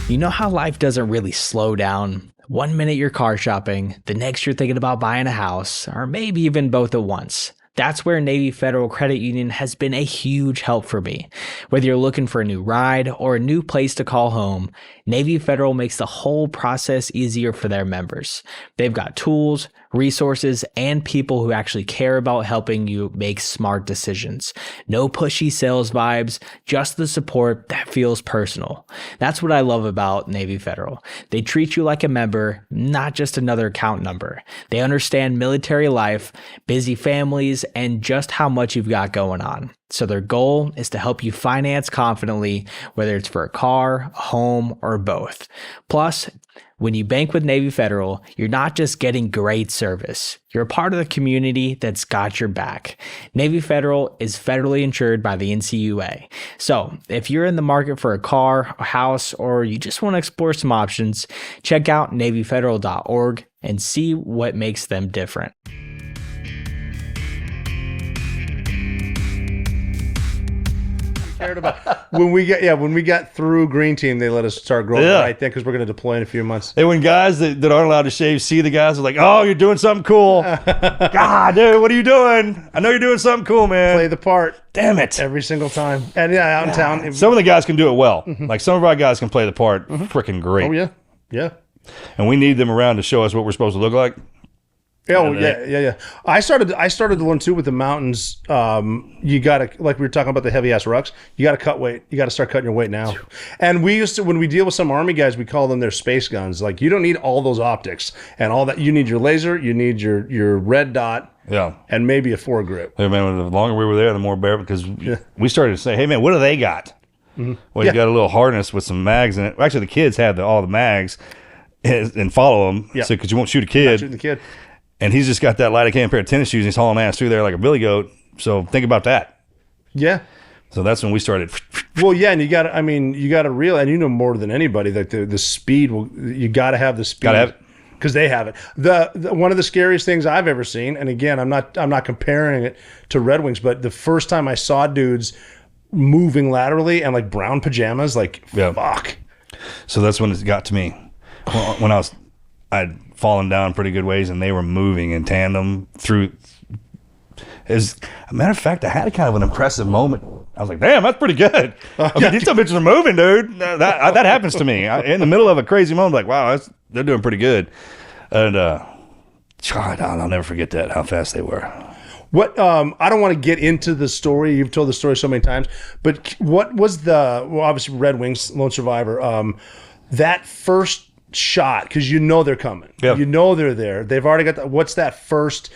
You know how life doesn't really slow down? One minute you're car shopping, the next you're thinking about buying a house, or maybe even both at once. That's where Navy Federal Credit Union has been a huge help for me. Whether you're looking for a new ride or a new place to call home, Navy Federal makes the whole process easier for their members. They've got tools, resources, and people who actually care about helping you make smart decisions. No pushy sales vibes, just the support that feels personal. That's what I love about Navy Federal. They treat you like a member, not just another account number. They understand military life, busy families, and just how much you've got going on. So their goal is to help you finance confidently, whether it's for a car, a home, or both. Plus, when you bank with Navy Federal, you're not just getting great service. You're a part of the community that's got your back. Navy Federal is federally insured by the NCUA. So if you're in the market for a car, a house, or you just want to explore some options, check out NavyFederal.org and see what makes them different.
Cared about when we got through Green Team, they let us start growing right then because we're going to deploy in a few months.
And when guys that aren't allowed to shave see the guys are like, oh, you're doing something cool. God, dude, what are you doing? I know you're doing something cool, man.
Play the part.
Damn it.
Every single time. And out in town.
Some of the guys can do it well. Like some of our guys can play the part freaking great.
Oh, yeah. Yeah.
And we need them around to show us what we're supposed to look like.
Yeah. I started the one too with the mountains. You gotta, like we were talking about the heavy ass rucks. You gotta cut weight. You gotta start cutting your weight now. And we used to, when we deal with some Army guys, we call them their space guns. Like you don't need all those optics and all that. You need your laser. You need your red dot.
Yeah.
And maybe a foregrip.
Yeah, man. The longer we were there, the more bare because we started to say, hey man, what do they got? Well, you got a little harness with some mags in it. Well, actually, the kids had all the mags and follow them. Yeah. So because you won't shoot a kid.
Not shooting the kid.
And he's just got that light can pair of tennis shoes and he's hauling ass through there like a billy goat. So think about that.
Yeah.
So that's when we started.
Well, yeah, and you got to reel, and you know more than anybody that the speed you got to have the speed.
Got to have it.
because they have it. The one of the scariest things I've ever seen, and again, I'm not comparing it to Red Wings, but the first time I saw dudes moving laterally and like brown pajamas, like fuck.
So that's when it got to me. When I'd fallen down pretty good ways, and they were moving in tandem through. As a matter of fact, I had a kind of an impressive moment. I was like, damn, that's pretty good. I mean, these bitches are moving, dude. That happens to me. In the middle of a crazy moment, like, wow, they're doing pretty good. And God, I'll never forget that, how fast they were.
What I don't want to get into the story. You've told the story so many times, but what was obviously Red Wings, Lone Survivor, that first shot, because you know they're coming.
Yep.
You know they're there. They've already got what's that first?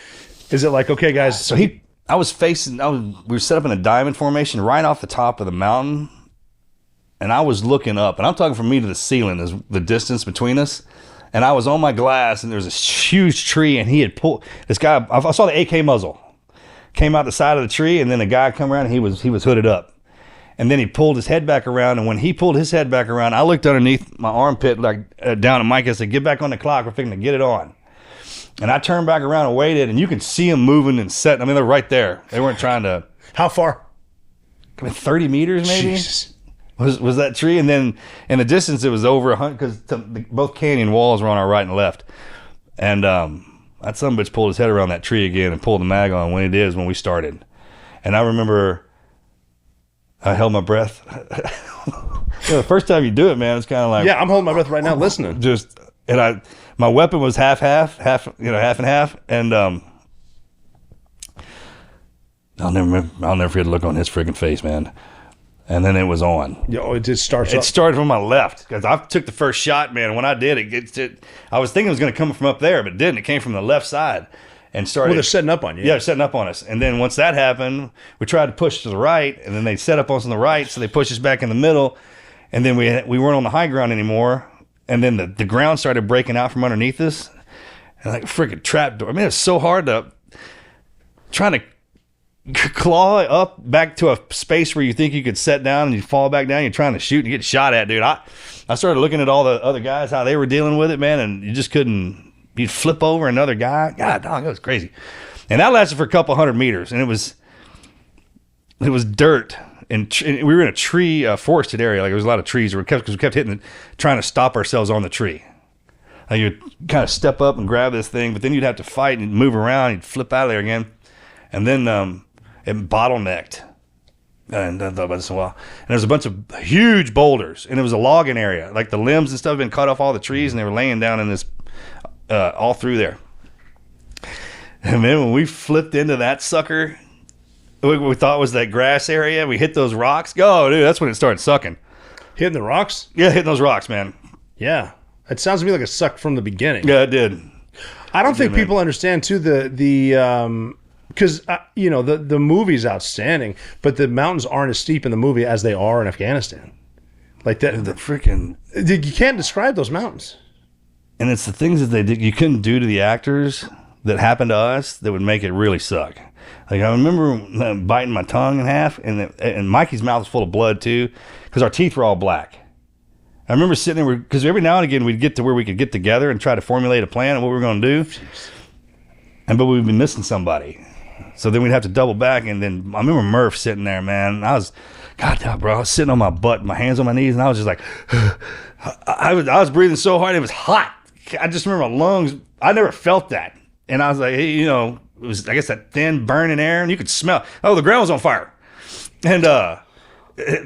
Is it like, okay, guys?
So we were set up in a diamond formation right off the top of the mountain, and I was looking up, and I'm talking from me to the ceiling is the distance between us, and I was on my glass, and there was this huge tree, and he had pulled this guy. I saw the AK muzzle came out the side of the tree, and then a guy come around, and he was hooded up, and then he pulled his head back around, and when he pulled his head back around, I looked underneath my armpit, like down at Mike. I said, "Get back on the clock. We're fixing to get it on." And I turned back around and waited, and you could see them moving and setting. I mean, they're right there. They weren't trying to.
How far?
I mean, 30 meters maybe.
Jesus.
Was that tree, and then in the distance it was over 100 because both canyon walls were on our right and left, and that son of a bitch pulled his head around that tree again and pulled the mag on when it is when we started, and I remember I held my breath. The first time you do it, man, it's kind of like
I'm holding my breath right now, listening.
My weapon was half and half, and I'll never forget the look on his freaking face, man. And then it was on.
It just starts.
It started from my left because I took the first shot, man. When I did I was thinking it was going to come from up there, but it didn't. It came from the left side and started.
Well, they're setting up on you.
Yeah, they're setting up on us. And then once that happened, we tried to push to the right, and then they set up on us on the right, so they pushed us back in the middle, and then we weren't on the high ground anymore. And then the ground started breaking out from underneath us, and like a freaking trap door. I mean, it's so hard to trying to claw up back to a space where you think you could set down and you fall back down. You're trying to shoot and get shot at, dude. I started looking at all the other guys, how they were dealing with it, man, and you just couldn't. You'd flip over another guy. God, dog, it was crazy. And that lasted for a couple hundred meters, and it was dirt. And we were in a tree forested area. Like there was a lot of trees because we kept hitting it, trying to stop ourselves on the tree. Like you'd kind of step up and grab this thing, but then you'd have to fight and move around. You'd flip out of there again, and then it bottlenecked. And I thought about this a while. And there was a bunch of huge boulders, and it was a logging area. Like the limbs and stuff had been cut off all the trees, and they were laying down in this all through there. And then when we flipped into that sucker. We thought was that grass area. We hit those rocks. Oh, dude, that's when it started sucking.
Hitting the rocks?
Yeah, hitting those rocks, man.
Yeah. It sounds to me like it sucked from the beginning.
Yeah, it did.
I don't think people understand, too, because, the movie's outstanding, but the mountains aren't as steep in the movie as they are in Afghanistan. Like that.
The freaking.
You can't describe those mountains.
And it's the things that you couldn't do to the actors that happened to us that would make it really suck. Like I remember biting my tongue in half, and Mikey's mouth was full of blood too, because our teeth were all black. I remember sitting there because every now and again we'd get to where we could get together and try to formulate a plan of what we were going to do, but we'd be missing somebody, so then we'd have to double back. And then I remember Murph sitting there, man. And I was sitting on my butt, my hands on my knees, and I was just like, I was breathing so hard, it was hot. I just remember my lungs. I never felt that, and I was like, hey, it was, I guess, that thin burning air, and you could smell. Oh, the ground was on fire, and that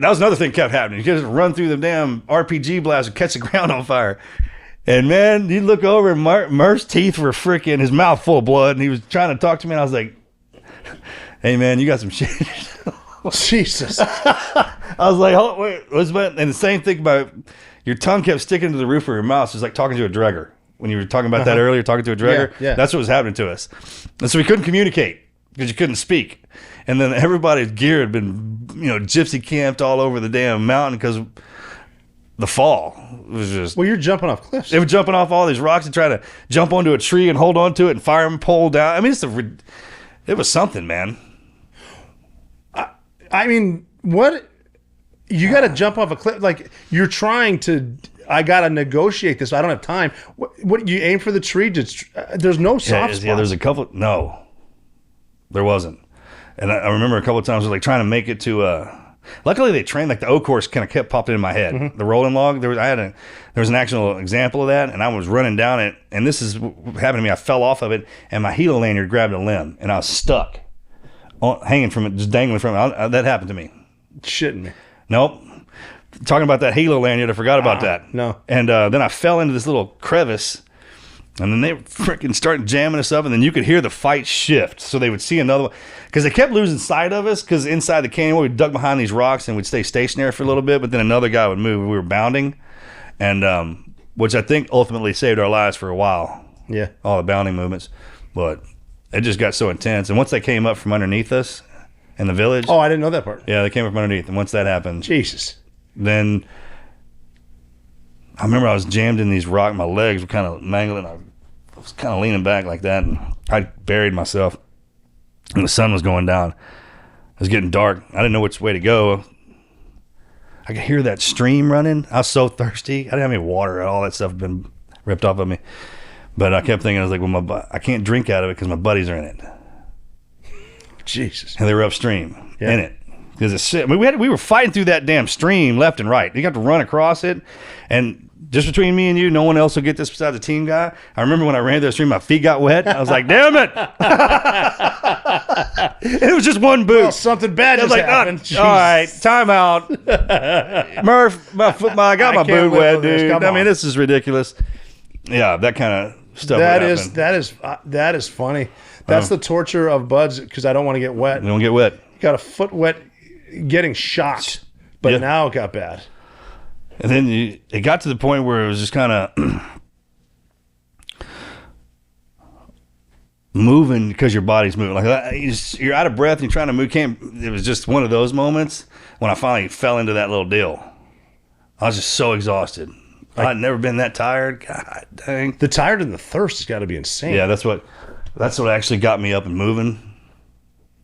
was another thing kept happening. You could just run through the damn RPG blast and catch the ground on fire. And man, you look over, and Murph's teeth were freaking, his mouth full of blood, and he was trying to talk to me, and I was like, "Hey, man, you got some shit."
Jesus.
I was like, "Oh, wait, and the same thing about your tongue kept sticking to the roof of your mouth. It was like talking to a dragger. When you were talking about that earlier, talking to a dragger,
yeah.
That's what was happening to us. And so we couldn't communicate because you couldn't speak. And then everybody's gear had been, gypsy camped all over the damn mountain because the fall was just.
Well, you're jumping off cliffs.
They were jumping off all these rocks and trying to jump onto a tree and hold on to it and fire and pole down. I mean, it was something, man.
I mean, what? You got to jump off a cliff. Like, you're trying to. I gotta negotiate this. I don't have time. What you aim for the tree? Just there's no soft spots.
Yeah, there's a couple. No, there wasn't. And I remember a couple of times like trying to make it to. Luckily, they trained like the O course kind of kept popping in my head.
Mm-hmm.
The rolling log. There was an actual example of that, and I was running down it. And this is what happened to me. I fell off of it, and my helo lanyard grabbed a limb, and I was stuck, hanging from it, just dangling from it. That happened to me.
Shitting me.
Nope. Talking about that helo lanyard, I forgot about that.
No.
And then I fell into this little crevice, and then they freaking started jamming us up, and then you could hear the fight shift. So they would see another one. Because they kept losing sight of us, because inside the canyon, we'd duck behind these rocks and we'd stay stationary for a little bit, but then another guy would move. We were bounding, and which I think ultimately saved our lives for a while.
Yeah.
All the bounding movements. But it just got so intense. And once they came up from underneath us in the village.
Oh, I didn't know that part.
Yeah, they came up from underneath. And once that happened.
Jesus.
Then I remember I was jammed in these rocks. My legs were kind of mangling. I was kind of leaning back like that, and I buried myself. And the sun was going down. It was getting dark. I didn't know which way to go. I could hear that stream running. I was so thirsty. I didn't have any water. All that stuff had been ripped off of me. But I kept thinking, I was like, well, I can't drink out of it because my buddies are in it.
Jesus.
And they were upstream in it. Because we were fighting through that damn stream left and right. You got to run across it. And just between me and you, no one else will get this besides the team guy. I remember when I ran through the stream, my feet got wet. I was like, damn it. It was just one boot.
Well, something bad just happened.
All right, time out. Murph, I got my boot wet, dude. I mean, this is ridiculous. Yeah, that kind of stuff.
That is funny. That's the torture of buds because I don't want to get wet.
You don't get wet.
You got a foot wet getting shot, but now it got bad.
And then it got to the point where it was just kind of moving because your body's moving. Like you're out of breath and you're trying to move. It was just one of those moments when I finally fell into that little deal. I was just so exhausted. I'd never been that tired. God dang.
The tired and the thirst has got to be insane.
Yeah, that's what actually got me up and moving.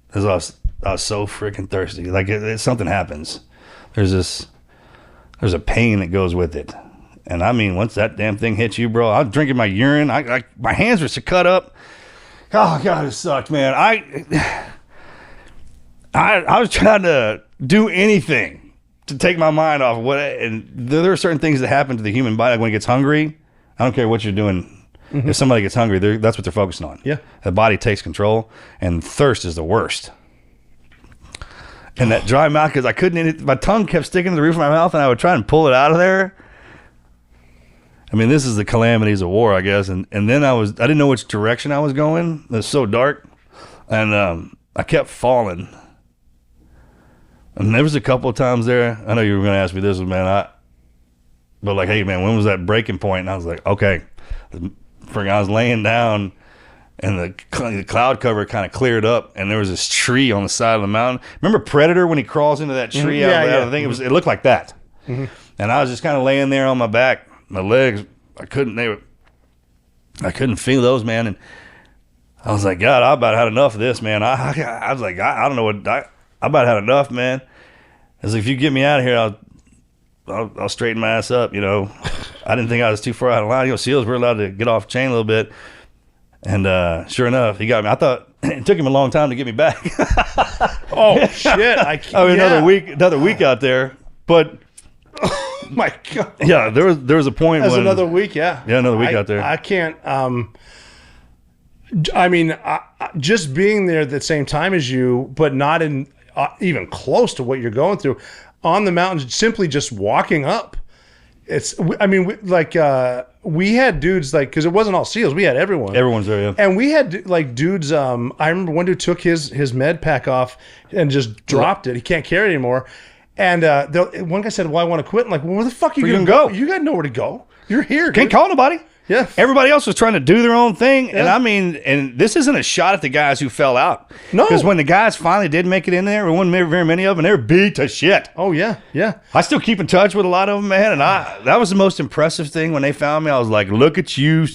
Because I was so freaking thirsty. Like something happens. There's a pain that goes with it. And I mean, once that damn thing hits you, bro, I was drinking my urine. My hands were so cut up. Oh, God, it sucked, man. I was trying to do anything to take my mind off of and there are certain things that happen to the human body. Like when it gets hungry, I don't care what you're doing. Mm-hmm. If somebody gets hungry, that's what they're focusing on.
Yeah.
The body takes control, and thirst is the worst. And that dry mouth, because I couldn't, my tongue kept sticking to the roof of my mouth, and I would try and pull it out of there. I mean, this is the calamities of war, I guess. And then I didn't know which direction I was going. It was so dark. And I kept falling. And there was a couple of times there, I know you were going to ask me this one, man. But like, hey, man, when was that breaking point? And I was like, okay. I was laying down. And the cloud cover kind of cleared up, and there was this tree on the side of the mountain. Remember Predator when he crawls into that tree out of the thing? It looked like that. Mm-hmm. And I was just kind of laying there on my back, my legs. I couldn't feel those, man. And I was like, God, I about had enough of this, man. I was like, I don't know what I about had enough, man. I was like, if you get me out of here, I'll straighten my ass up. You know, I didn't think I was too far out of line. You know, SEALs were allowed to get off chain a little bit. And sure enough, he got me. I thought it took him a long time to get me back.
Oh shit!
Another week out there. But
oh my God.
Yeah, there was a point.
That's another week. Yeah,
another week out there.
I can't. I mean, just being there at the same time as you, but not in even close to what you're going through on the mountains. Simply just walking up. We had dudes because it wasn't all SEALs. We had everyone.
Everyone's there, yeah.
And we had dudes. I remember one dude took his med pack off and just dropped it. He can't carry it anymore. And one guy said, "Well, I want to quit." I'm like, "Well, where the fuck are you gonna go? You got nowhere to go. You're here.
Can't call nobody."
Yeah.
Everybody else was trying to do their own thing. Yeah. And I mean, and this isn't a shot at the guys who fell out.
No.
Because when the guys finally did make it in there, there wasn't very many of them, and they were beat to shit.
Oh, yeah. Yeah.
I still keep in touch with a lot of them, man. And that was the most impressive thing when they found me. I was like, look at you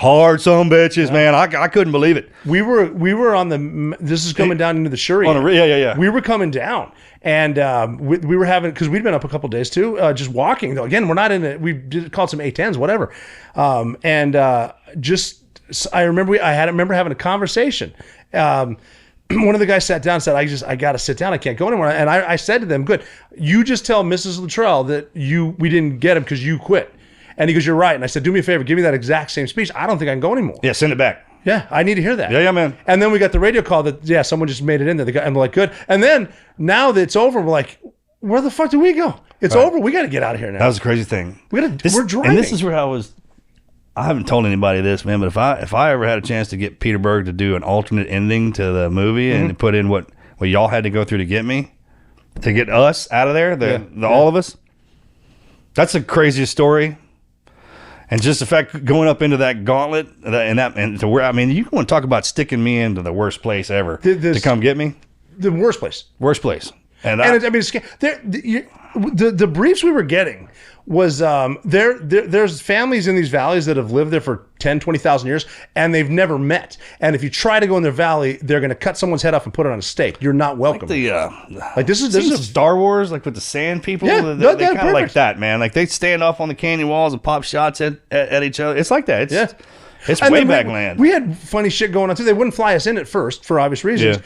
hard son bitches, man. I couldn't believe it.
We were on the. This is coming down into the Shuri.
Yeah.
We were coming down, and we were having, because we'd been up a couple of days too, just walking. Though again, we're not in it. We called some A10s, whatever, I remember having a conversation. One of the guys sat down and said, I got to sit down. I can't go anymore. And I said to them, good, you just tell Mrs. Luttrell that we didn't get him because you quit. And he goes, you're right. And I said, do me a favor, give me that exact same speech. I don't think I can go anymore.
Yeah, send it back.
Yeah, I need to hear that.
Yeah, man.
And then we got the radio call that, someone just made it in there. And we're like, good. And then now that it's over, we're like, where the fuck do we go? It's over. We got to get out of here now.
That was a crazy thing.
We're driving.
And this is where I haven't told anybody this, man, but if I ever had a chance to get Peter Berg to do an alternate ending to the movie and put in what y'all had to go through to get us out of there, all of us, that's the craziest story. And just the fact going up into that gauntlet and to where, I mean, you want to talk about sticking me into the worst place ever to come get me?
The worst place.
Worst place.
The briefs we were getting was there's families in these valleys that have lived there for 10, 20,000 years, and they've never met. And if you try to go in their valley, they're going to cut someone's head off and put it on a stake. You're not welcome.
This is Star Wars, like with the sand people.
Yeah,
they kind of like that, man. Like they stand off on the canyon walls and pop shots at each other. It's like that. It's way back land.
We had funny shit going on too. They wouldn't fly us in at first for obvious reasons. Yeah.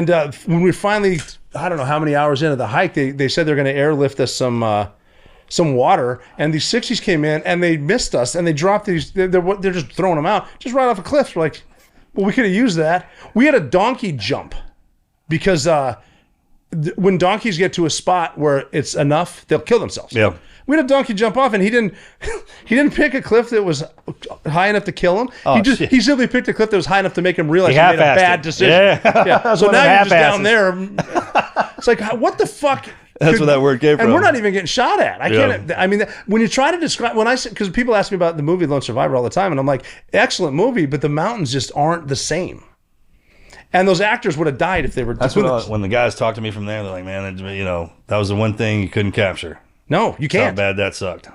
And when we finally, I don't know how many hours into the hike, they said they're going to airlift us some water, and these 60s came in and they missed us, and they dropped these. They're just throwing them out, just right off a cliff. We're like, well, we could have used that. We had a donkey jump because when donkeys get to a spot where it's enough, they'll kill themselves.
Yeah.
We had a donkey jump off, and he didn't pick a cliff that was high enough to kill him. He simply picked a cliff that was high enough to make him realize he made a bad decision. Yeah. So now you're just down there. It's like, what the fuck?
That's where that word came from.
And we're not even getting shot at. I can't. I mean, when you try to describe, because people ask me about the movie Lone Survivor all the time, and I'm like, excellent movie, but the mountains just aren't the same. And those actors would have died if they were.
That's when the guys talk to me from there. They're like, man, that was the one thing you couldn't capture.
No, you can't.
How bad that sucked.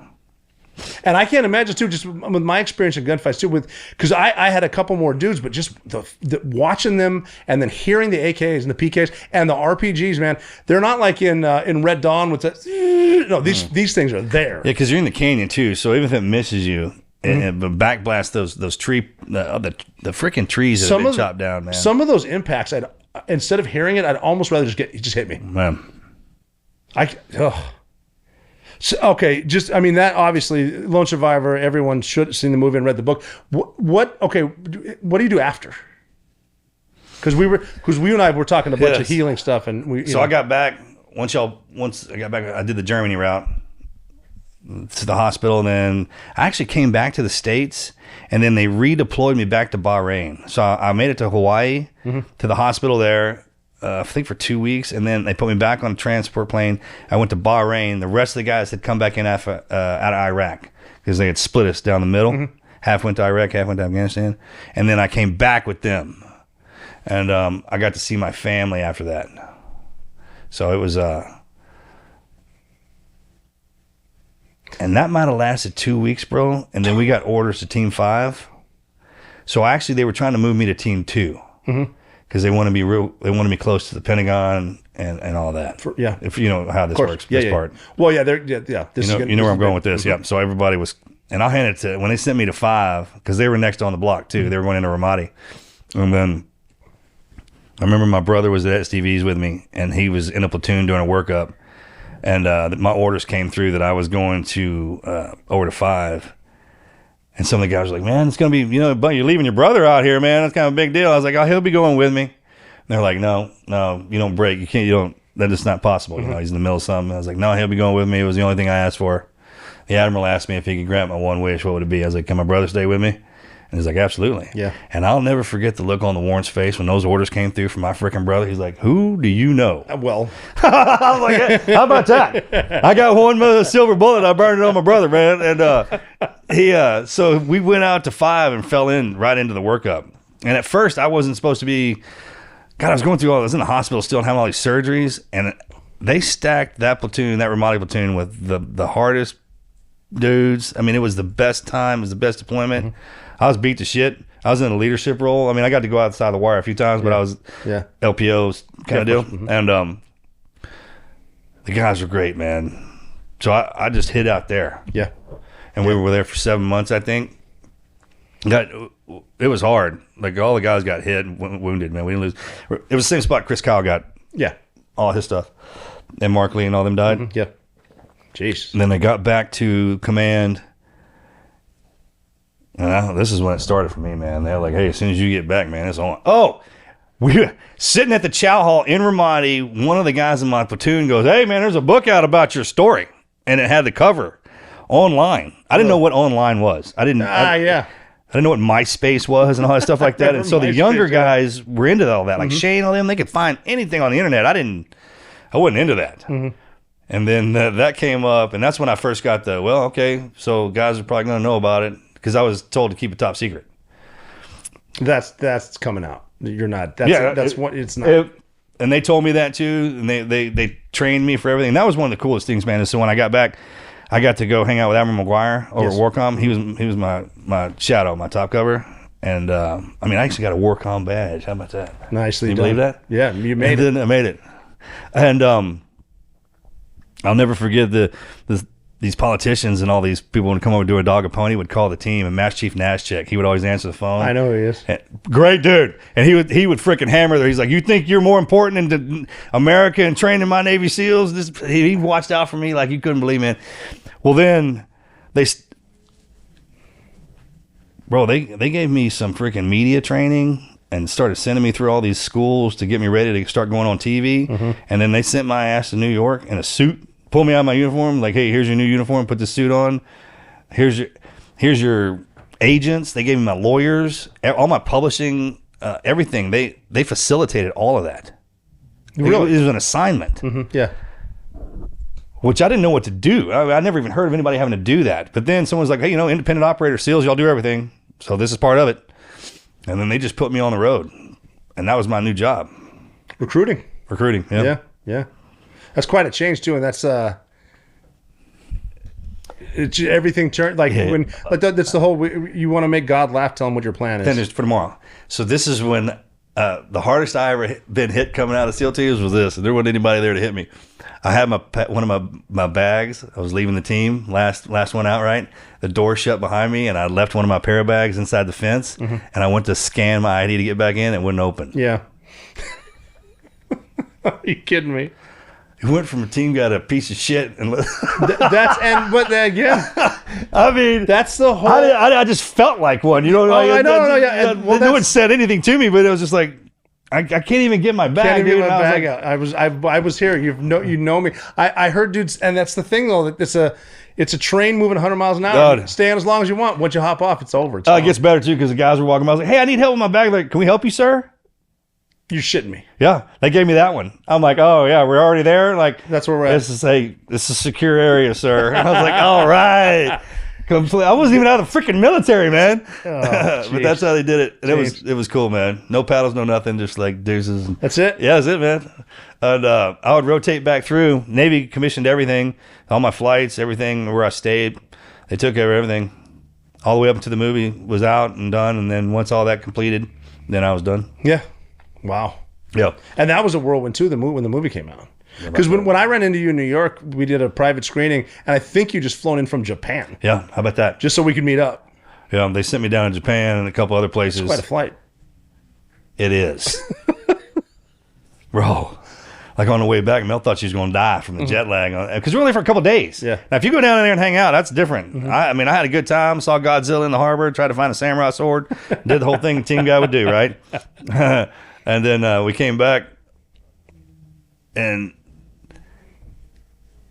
And I can't imagine too, just with my experience in gunfights too, because I had a couple more dudes, but just the watching them and then hearing the AKs and the PKs and the RPGs, man, they're not like in Red Dawn with the these things are there.
Yeah, because you're in the canyon too, so even if it misses you, and backblast those the freaking trees that have been chopped down, man.
Some of those impacts, instead of hearing it, I'd almost rather just hit me. Man, So, okay, that obviously, Lone Survivor, everyone should have seen the movie and read the book. What do you do after? Because we and I were talking a bunch of healing stuff, and
I got back, once I got back, I did the Germany route to the hospital, and then I actually came back to the States, and then they redeployed me back to Bahrain. So I made it to Hawaii, to the hospital there, I think for 2 weeks, and then they put me back on a transport plane. I went to Bahrain. The rest of the guys had come back in out of Iraq because they had split us down the middle. Half went to Iraq, half went to Afghanistan. And then I came back with them. And I got to see my family after that. So it was... and that might have lasted 2 weeks, bro. And then we got orders to Team 5. So actually, they were trying to move me to Team 2. Because they want to be they want to be close to the Pentagon and all that. If you know how this works, this part.
Well,
you know where I'm going with this. Yeah. So everybody was, and I'll hand it to when they sent me to 5 because they were next on the block too. They were going into Ramadi, and then I remember my brother was at STVs with me, and he was in a platoon doing a workup, and my orders came through that I was going to over to 5. And some of the guys were like, man, it's going to be, but you're leaving your brother out here, man. That's kind of a big deal. I was like, oh, he'll be going with me. And they're like, no, you don't break. That's just not possible. He's in the middle of something. I was like, no, he'll be going with me. It was the only thing I asked for. The Admiral asked me if he could grant my one wish, what would it be? I was like, can my brother stay with me? And he's like, absolutely.
Yeah. And
I'll never forget the look on the warrant's face when those orders came through from my freaking brother. He's like, who do you know?
Well.
I was like, hey, how about that? I got one silver bullet. I burned it on my brother, man. And so we went out to 5 and fell right into the workup. And at first, I wasn't supposed to be. God, I was going through I was in the hospital still and having all these surgeries. And they stacked that platoon, that Ramadi platoon, with the hardest dudes. I mean, it was the best time. It was the best deployment. I was beat to shit. I was in a leadership role. I mean, I got to go outside the wire a few times, but I was LPO kind of deal. And the guys were great, man. So I just hid out there.
Yeah.
And we were there for 7 months, I think. It was hard. Like, all the guys got hit and wounded, man. We didn't lose. It was the same spot Chris Kyle got all his stuff. And Mark Lee and all them died.
Yeah. Jeez.
And then they got back to command. And this is when it started for me, man. They're like, hey, as soon as you get back, man, it's on. Oh, we were sitting at the chow hall in Ramadi. One of the guys in my platoon goes, hey, man, there's a book out about your story. And it had the cover online. I didn't know what online was. I didn't know what MySpace was and all that stuff like that. And so the younger guys were into all that. Like Shane, all them, they could find anything on the internet. I wasn't into that. And then that came up, and that's when I first got so guys are probably going to know about it, because I was told to keep it top secret.
That's coming out. You're not. That's what it's not.
And they told me that too, and they trained me for everything. And that was one of the coolest things, man. Is so when I got back, I got to go hang out with Admiral McGuire over at Warcom. He was my shadow, my top cover. And I actually got a Warcom badge. How about that?
Nicely
done.
You
believe that?
Yeah, you made it.
I made it. And I'll never forget these politicians and all these people would come over to do a dog a pony would call the team, and Master Chief Nashchek, he would always answer the phone.
I know who he is.
Great dude. And he would freaking hammer there. He's like, you think you're more important than America and training my Navy SEALs? He watched out for me like you couldn't believe, man. Well, then they gave me some freaking media training and started sending me through all these schools to get me ready to start going on TV. And then they sent my ass to New York in a suit, pulled me out of my uniform, like, hey, here's your new uniform, put this suit on. Here's your agents. They gave me my lawyers, all my publishing, everything. They facilitated all of that. Really? It was an assignment.
Yeah.
Which I didn't know what to do. I never even heard of anybody having to do that. But then someone's like, hey, independent operator SEALs, y'all do everything. So this is part of it. And then they just put me on the road. And that was my new job.
Recruiting,
yeah.
Yeah. That's quite a change too, and that's everything turned that's the whole. You want to make God laugh. Tell him what your plan is.
Then it's for tomorrow. So this is when the hardest I ever been hit coming out of SEAL teams was this, and there wasn't anybody there to hit me. I had one of my bags. I was leaving the team, last one out. Right, the door shut behind me, and I left one of my para bags inside the fence, and I went to scan my ID to get back in. It wouldn't open.
Yeah. Are you kidding me?
He went from a team guy to a piece of shit, and
I mean, that's the whole.
I just felt like one,
I know.
Yeah. No one said anything to me, but it was just like I can't even get my bag.
Out. I was here. You know me. I heard dudes, and that's the thing though. That it's a train moving 100 miles an hour.
God.
Stay on as long as you want. Once you hop off, it's over. It
gets better too, because the guys were walking by. I was like, hey, I need help with my bag. Like, can we help you, sir?
You're shitting me.
Yeah, they gave me that one. I'm like, oh yeah, we're already there. Like,
that's where we're at.
This is a secure area, sir. And I was like, all right. I wasn't even out of the freaking military, man. But that's how they did it. And it was cool, man. No paddles, no nothing, just like deuces.
That's it?
Yeah, that's it, man. And I would rotate back through. Navy commissioned everything, all my flights, everything where I stayed. They took care of everything. All the way up until the movie was out and done. And then once all that completed, then I was done.
Yeah. Wow.
Yeah.
And that was a whirlwind too, when the movie came out. Because when I ran into you in New York, we did a private screening, and I think you just flown in from Japan.
Yeah, how about that?
Just so we could meet up.
Yeah, they sent me down to Japan and a couple other places.
It's quite a flight.
It is. Bro. Like on the way back, Mel thought she was going to die from the jet lag. Because we're only for a couple of days.
Yeah.
Now, if you go down there and hang out, that's different. I had a good time. Saw Godzilla in the harbor. Tried to find a samurai sword. Did the whole thing a team guy would do, right? And then we came back. And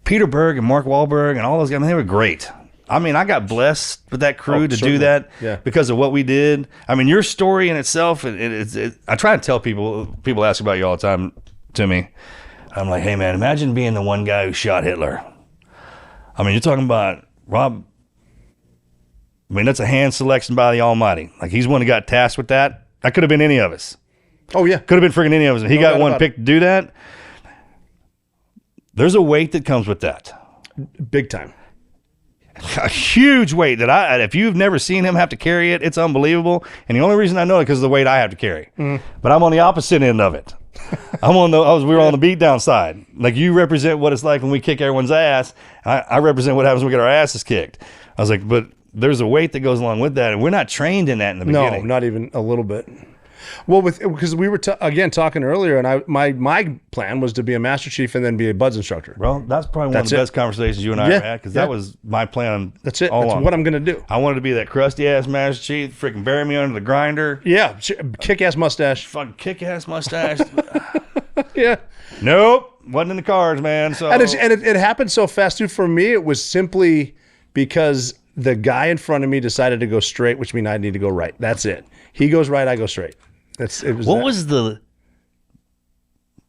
Peter Berg and Mark Wahlberg and all those guys, they were great. I mean, I got blessed with that crew to do that because of what we did. I mean, your story in itself, I try to tell people ask about you all the time to me. I'm like, hey, man, imagine being the one guy who shot Hitler. I mean, you're talking about Rob. I mean, that's a hand selection by the Almighty. Like, he's one who got tasked with that. That could have been any of us.
Oh, yeah.
Could have been freaking any of us. He got one picked to do that. There's a weight that comes with that.
Big time.
a huge weight that if you've never seen him have to carry it, it's unbelievable. And the only reason I know it because of the weight I have to carry. But I'm on the opposite end of it. We were on the beat down side. Like, you represent what it's like when we kick everyone's ass. I represent what happens when we get our asses kicked. I was like, but there's a weight that goes along with that, and we're not trained in that in the beginning.
No, not even a little bit. Well, because we were talking earlier, and my plan was to be a Master Chief and then be a Buds instructor.
Well, that's probably one of the best conversations you and I ever had, because that was my plan.
That's it. That's what I'm going to do.
I wanted to be that crusty ass Master Chief, freaking bury me under the grinder.
Yeah, kick-ass mustache.
Fucking kick-ass mustache.
Yeah.
Nope, wasn't in the cards, man. So
and it happened so fast too. For me, it was simply because the guy in front of me decided to go straight, which means I need to go right. That's it. He goes right, I go straight.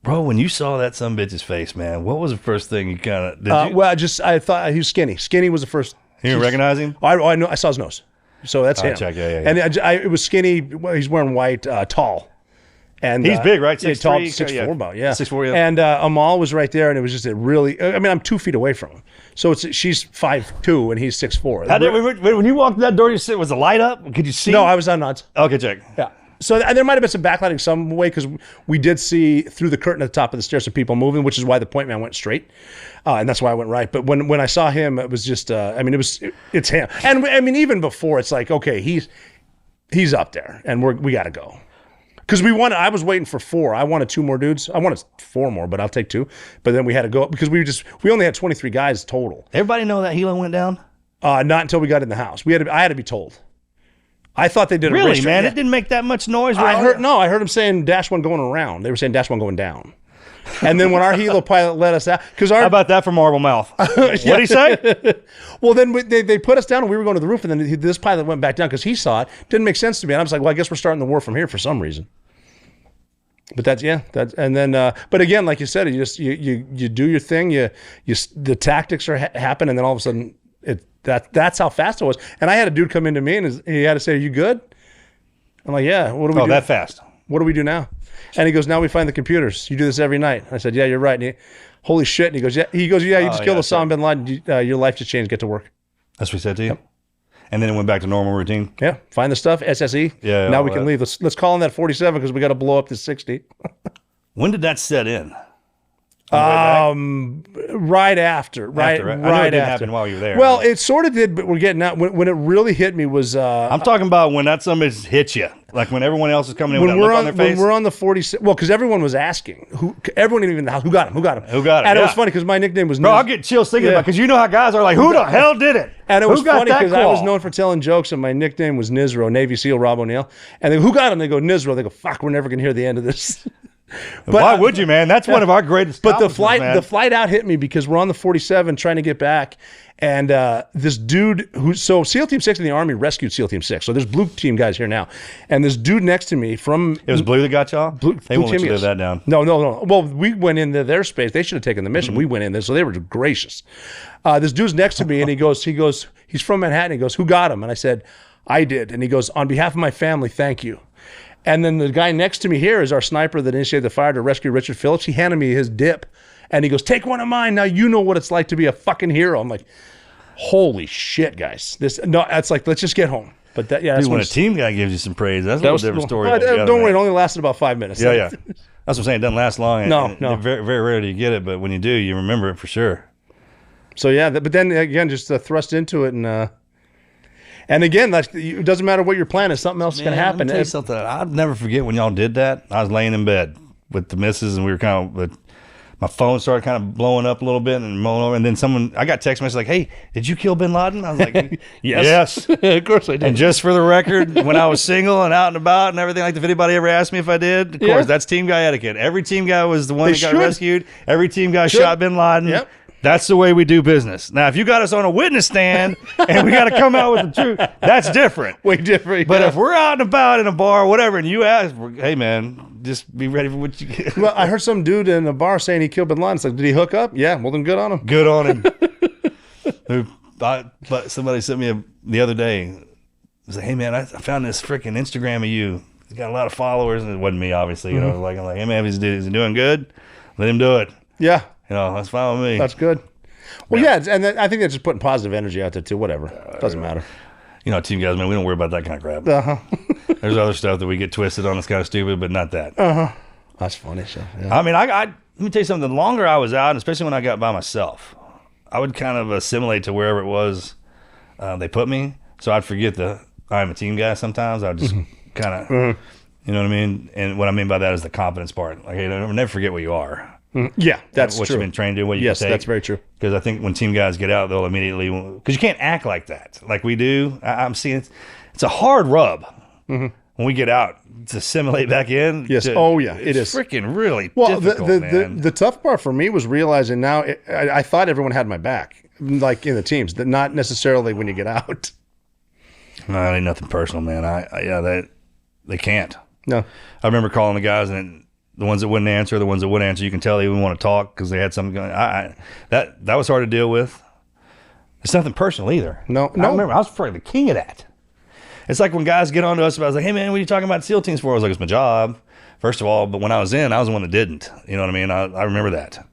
Bro, when you saw that sumbitch's face, man, what was the first thing you kind of I thought he was skinny. Skinny was the first.
You didn't recognize him?
I know. I saw his nose, so that's him.
Check, yeah.
And it was skinny. He's wearing white, tall. And
he's big, right?
6'3", tall, 6'4", about
6'4", yeah.
And Amal was right there, and it was just I'm 2 feet away from him. So she's 5'2", and he's 6'4".
When you walked in that door, was the light up? Could you see?
No, I was on nods.
Okay, check.
Yeah. So there might have been some backlighting some way, because we did see through the curtain at the top of the stairs some people moving, which is why the point man went straight, and that's why I went right. But when I saw him, it was just it's him. And even before, it's like, okay, he's up there, and we got to go. Because I was waiting for 4. I wanted 2 more dudes. I wanted 4 more, but I'll take 2. But then we had to go because we only had 23 guys total.
Everybody know that helo went down?
Not until we got in the house. I had to be told. I thought they did.
Really, man? It didn't make that much noise.
I heard them saying Dash 1 going around. They were saying Dash 1 going down. And then when our helo pilot let us out, how
about that for Marble Mouth? What'd he say?
Well, then they put us down, and we were going to the roof, and then this pilot went back down because he saw it. Didn't make sense to me, and I was like, well, I guess we're starting the war from here for some reason. But and then, but again, like you said, you do your thing, the tactics happen, and then all of a sudden that's how fast it was. And I had a dude come into me, and he had to say, "Are you good?" I'm like, "Yeah." What do we do?
That fast?
What do we do now? And he goes, "Now we find the computers. You do this every night." I said, "Yeah, you're right." And holy shit! And he goes, "Yeah." He goes, "Yeah, you just killed Osama bin Laden. Your life just changed. Get to work."
That's what he said to you. Yep. And then it went back to normal routine.
Yeah, find the stuff, SSE.
Yeah.
Now we can leave. Let's call in that 47 because we got to blow up this 60.
When did that set in?
Right after. Right
I know it didn't happen while you were there.
Well, it sort of did, but we're getting out. When it really hit me was.
I'm talking about when that somebody hit you, like when everyone else is coming in with that look on their face.
When we're on the 46, well, because everyone was asking everyone in the house, who got him? And it was funny because my nickname was.
Bro, I'll get chills thinking about because you know how guys are like, who the hell did it?
And it was funny because I was known for telling jokes, and my nickname was Nizro, Navy SEAL Rob O'Neill. And they go, who got him? They go, Nizro. They go, fuck, we're never gonna hear the end of this.
But why would you, man? That's one of our greatest.
But the flight out hit me because we're on the 47 trying to get back, and this dude SEAL Team 6 in the Army rescued SEAL Team 6. So there's blue team guys here now, and this dude next to me from
it was blue that got y'all. They won't let you live that down.
No. Well, we went into their space. They should have taken the mission. We went in there, so they were gracious. This dude's next to me, and he goes, he's from Manhattan. He goes, who got him? And I said, I did. And he goes, on behalf of my family, thank you. And then the guy next to me here is our sniper that initiated the fire to rescue Richard Phillips. He handed me his dip, and he goes, take one of mine. Now you know what it's like to be a fucking hero. I'm like, holy shit, guys. It's like, let's just get home. But that's
when a team guy gives you some praise. That's a little different story.
Don't worry, it only lasted about 5 minutes.
Yeah. That's what I'm saying. It doesn't last long.
No.
Very, very rare do you get it, but when you do, you remember it for sure.
So yeah, but then again, just thrust into it and again, it doesn't matter what your plan is. Something else is going to happen.
Let me tell you something. I'll never forget when y'all did that. I was laying in bed with the missus, and we were my phone started kind of blowing up a little bit and mulling over. And then I got text message like, hey, did you kill bin Laden? I was like, yes.
Of course I did.
And just for the record, when I was single and out and about and everything, like if anybody ever asked me if I did, of course, that's team guy etiquette. Every team guy was the one that got rescued. Every team guy shot bin Laden.
Yep.
That's the way we do business. Now, if you got us on a witness stand and we got to come out with the truth, that's different.
Way different.
But if we're out and about in a bar or whatever, and you ask, hey, man, just be ready for what you get.
Well, I heard some dude in a bar saying he killed bin Laden. It's like, did he hook up? Yeah, well, then good on him.
Good on him. But somebody sent me the other day. It was like, hey, man, I found this freaking Instagram of you. He's got a lot of followers, and it wasn't me, obviously. You know, I'm like, hey, man, is he doing good? Let him do it.
Yeah.
That's fine with me.
That's good. Well, yeah, and I think they're just putting positive energy out there too. Whatever, doesn't matter.
You know, team guys, man, we don't worry about that kind of crap. There's other stuff that we get twisted on that's kind of stupid, but not that.
That's funny shit. Yeah.
I mean, let me tell you something. The longer I was out, especially when I got by myself, I would kind of assimilate to wherever it was they put me. So I'd forget I'm a team guy sometimes. I'd just kind of, you know what I mean? And what I mean by that is the confidence part. Like, hey, never forget what you are.
Yeah, that's
what
true.
You've been trained to, what you can take.
Yes, that's very true.
Because I think when team guys get out, they'll immediately, because you can't act like that, like we do. I'm seeing it's a hard rub when we get out to assimilate back in.
Yes. It is
freaking really difficult, man.
The tough part for me was realizing now I thought everyone had my back, like in the teams, that not necessarily when you get out.
No, it ain't nothing personal, man. They can't.
No,
I remember calling the guys and. The ones that wouldn't answer, the ones that would answer, you can tell they didn't want to talk because they had something going. That was hard to deal with. It's nothing personal either.
No.
I remember I was probably the king of that. It's like when guys get on to us about, I was like, hey man, what are you talking about SEAL teams for? I was like, it's my job, first of all. But when I was in, I was the one that didn't. You know what I mean? I remember that.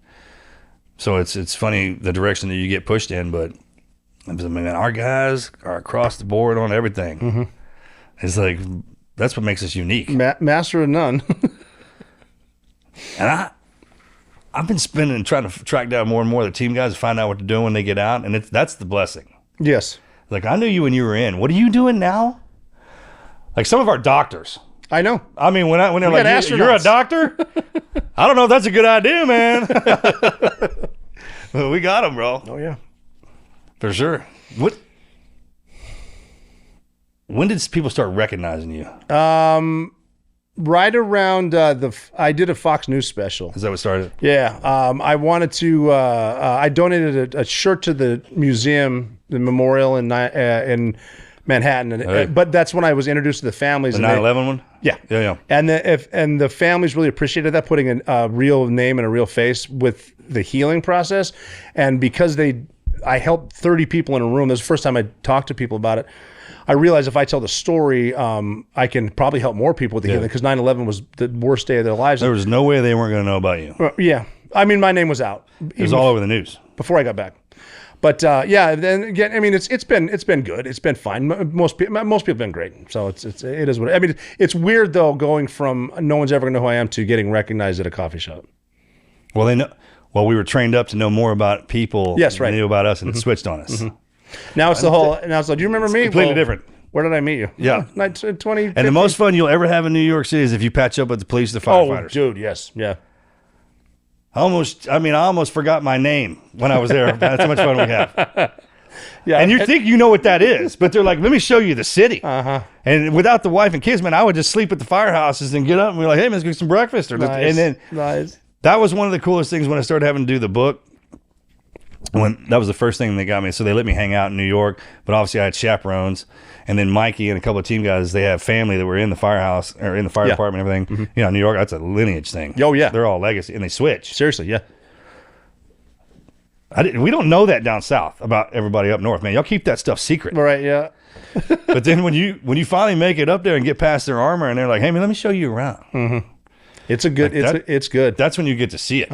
So it's funny the direction that you get pushed in, but I mean, man, our guys are across the board on everything. It's like that's what makes us unique.
Master of none.
And I've been spending trying to track down more and more of the team guys to find out what they're doing when they get out, and that's the blessing.
Yes.
Like, I knew you when you were in. What are you doing now? Like some of our doctors.
I know.
I mean, when they're like, you're a doctor? I don't know if that's a good idea, man. Well, we got them, bro.
Oh, yeah.
For sure. When did people start recognizing you?
Right around I did a Fox News special.
Is that what started?
Yeah. I wanted to. I donated a shirt to the museum, the memorial in Manhattan, but that's when I was introduced to the families.
The 9/11 one.
Yeah.
Yeah.
And the families really appreciated that, putting a real name and a real face with the healing process, and because I helped 30 people in a room. This was the first time I talked to people about it. I realized if I tell the story, I can probably help more people with the healing, because 9/11 was the worst day of their lives.
There was no way they weren't going to know about you.
Yeah. I mean, my name was out.
It was all over the news.
Before I got back. But then again, I mean, it's been good. It's been fine. Most people have been great. So it is what I mean. It's weird though, going from no one's ever going to know who I am to getting recognized at a coffee shop.
Well, they know. Well, we were trained up to know more about people.
Yes, right.
Than they knew about us, and it switched on us.
Now it's the whole. Now it's like, do you remember me?
Completely different.
Where did I meet you?
Yeah.
20.
And the most fun you'll ever have in New York City is if you patch up with the police, the firefighters.
Oh, dude, yes, yeah.
I almost forgot my name when I was there. That's how much fun we have. Yeah, and you think you know what that is, but they're like, let me show you the city. And without the wife and kids, man, I would just sleep at the firehouses and get up and be like, hey, let's get some breakfast. And then that was one of the coolest things when I started having to do the book. That was the first thing they got me. So they let me hang out in New York, but obviously I had chaperones. And then Mikey and a couple of team guys, they have family that were in the firehouse or in the fire department and everything. You know, New York, that's a lineage thing.
Oh, yeah.
They're all legacy, and they switch.
Seriously, yeah.
We don't know that down south about everybody up north, man. Y'all keep that stuff secret.
All right, yeah.
But then when you finally make it up there and get past their armor, and they're like, hey, man, let me show you around.
It's a good, it's good.
That's when you get to see it.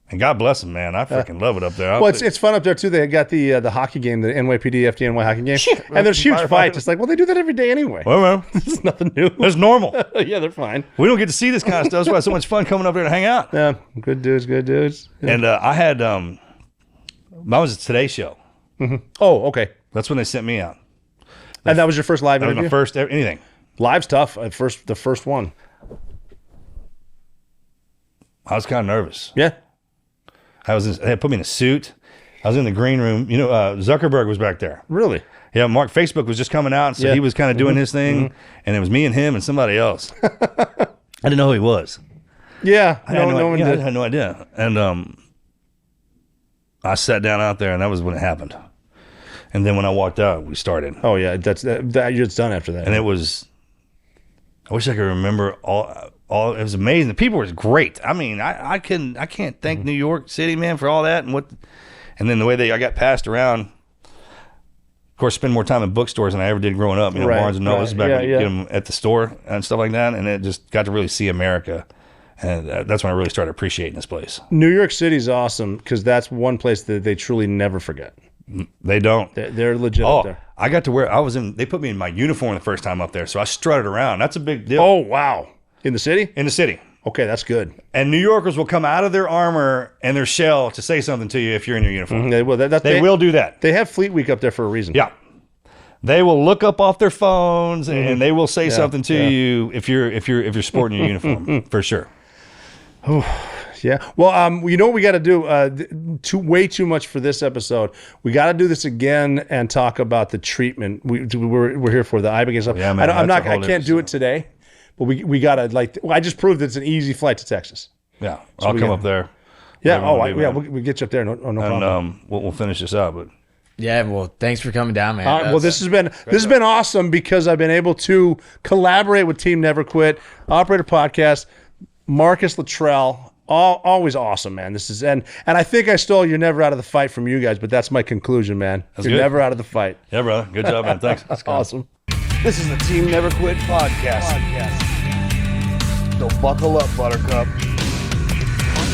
And God bless them, man. I freaking love it up there.
Well, it's fun up there, too. They got the hockey game, the NYPD FDNY hockey game. And there's huge fights. It's like, well, they do that every day anyway.
Well,
it's nothing new.
It's normal.
Yeah, they're fine.
We don't get to see this kind of stuff. That's why it's so much fun coming up there to hang out.
Yeah, good dudes. Yeah.
And I had, that was a Today Show.
Oh, okay.
That's when they sent me out.
And that was your first live interview?
That was my first anything.
Live's tough. The first one.
I was kind of nervous.
Yeah.
They had put me in a suit. I was in the green room. You know, Zuckerberg was back there.
Really?
Yeah, Facebook was just coming out, so he was kind of doing his thing, and it was me and him and somebody else. I didn't know who he was.
Yeah,
I had no idea. And I sat down out there, and that was when it happened. And then when I walked out, we started.
Oh yeah, it's done after that.
And it was. I wish I could remember all. It was amazing. The people were great. I mean, I can't thank New York City, man, for all that and then the way I got passed around. Of course, spend more time in bookstores than I ever did growing up. You know, Barnes and Nobles back when you get them at the store and stuff like that, and it just got to really see America And that's when I really started appreciating this place.
New York City's awesome because that's one place that they truly never forget.
They don't.
They're legit up there.
I got to wear, they put me in my uniform the first time up there, so I strutted around. That's a big deal.
Oh, wow. In the city?
In the city.
Okay, that's good.
And New Yorkers will come out of their armor and their shell to say something to you if you're in your uniform.
They will.
They will do that.
They have Fleet Week up there for a reason.
Yeah. They will look up off their phones and they will say something to you if you're sporting your uniform, for sure.
Yeah. Well, you know what we got to do? Way too much for this episode. We got to do this again and talk about the treatment. We're here for the IBIC stuff.
Yeah, man,
I can't do it today, but we got to I just proved it's an easy flight to Texas.
Yeah, so I'll come up there.
Yeah. We'll get you up there. No problem.
And we'll finish this out, but.
Yeah, well, thanks for coming down, man.
Well, this has been awesome because I've been able to collaborate with Team Never Quit, Operator Podcast, Marcus Luttrell. Always awesome, man. This is and I think I stole "You're Never Out of the Fight" from you guys, but that's my conclusion, man. You're
good.
never out of the fight.
Yeah, brother. Good job, man. Thanks.
That's awesome.
This is the Team Never Quit podcast. So buckle up, Buttercup.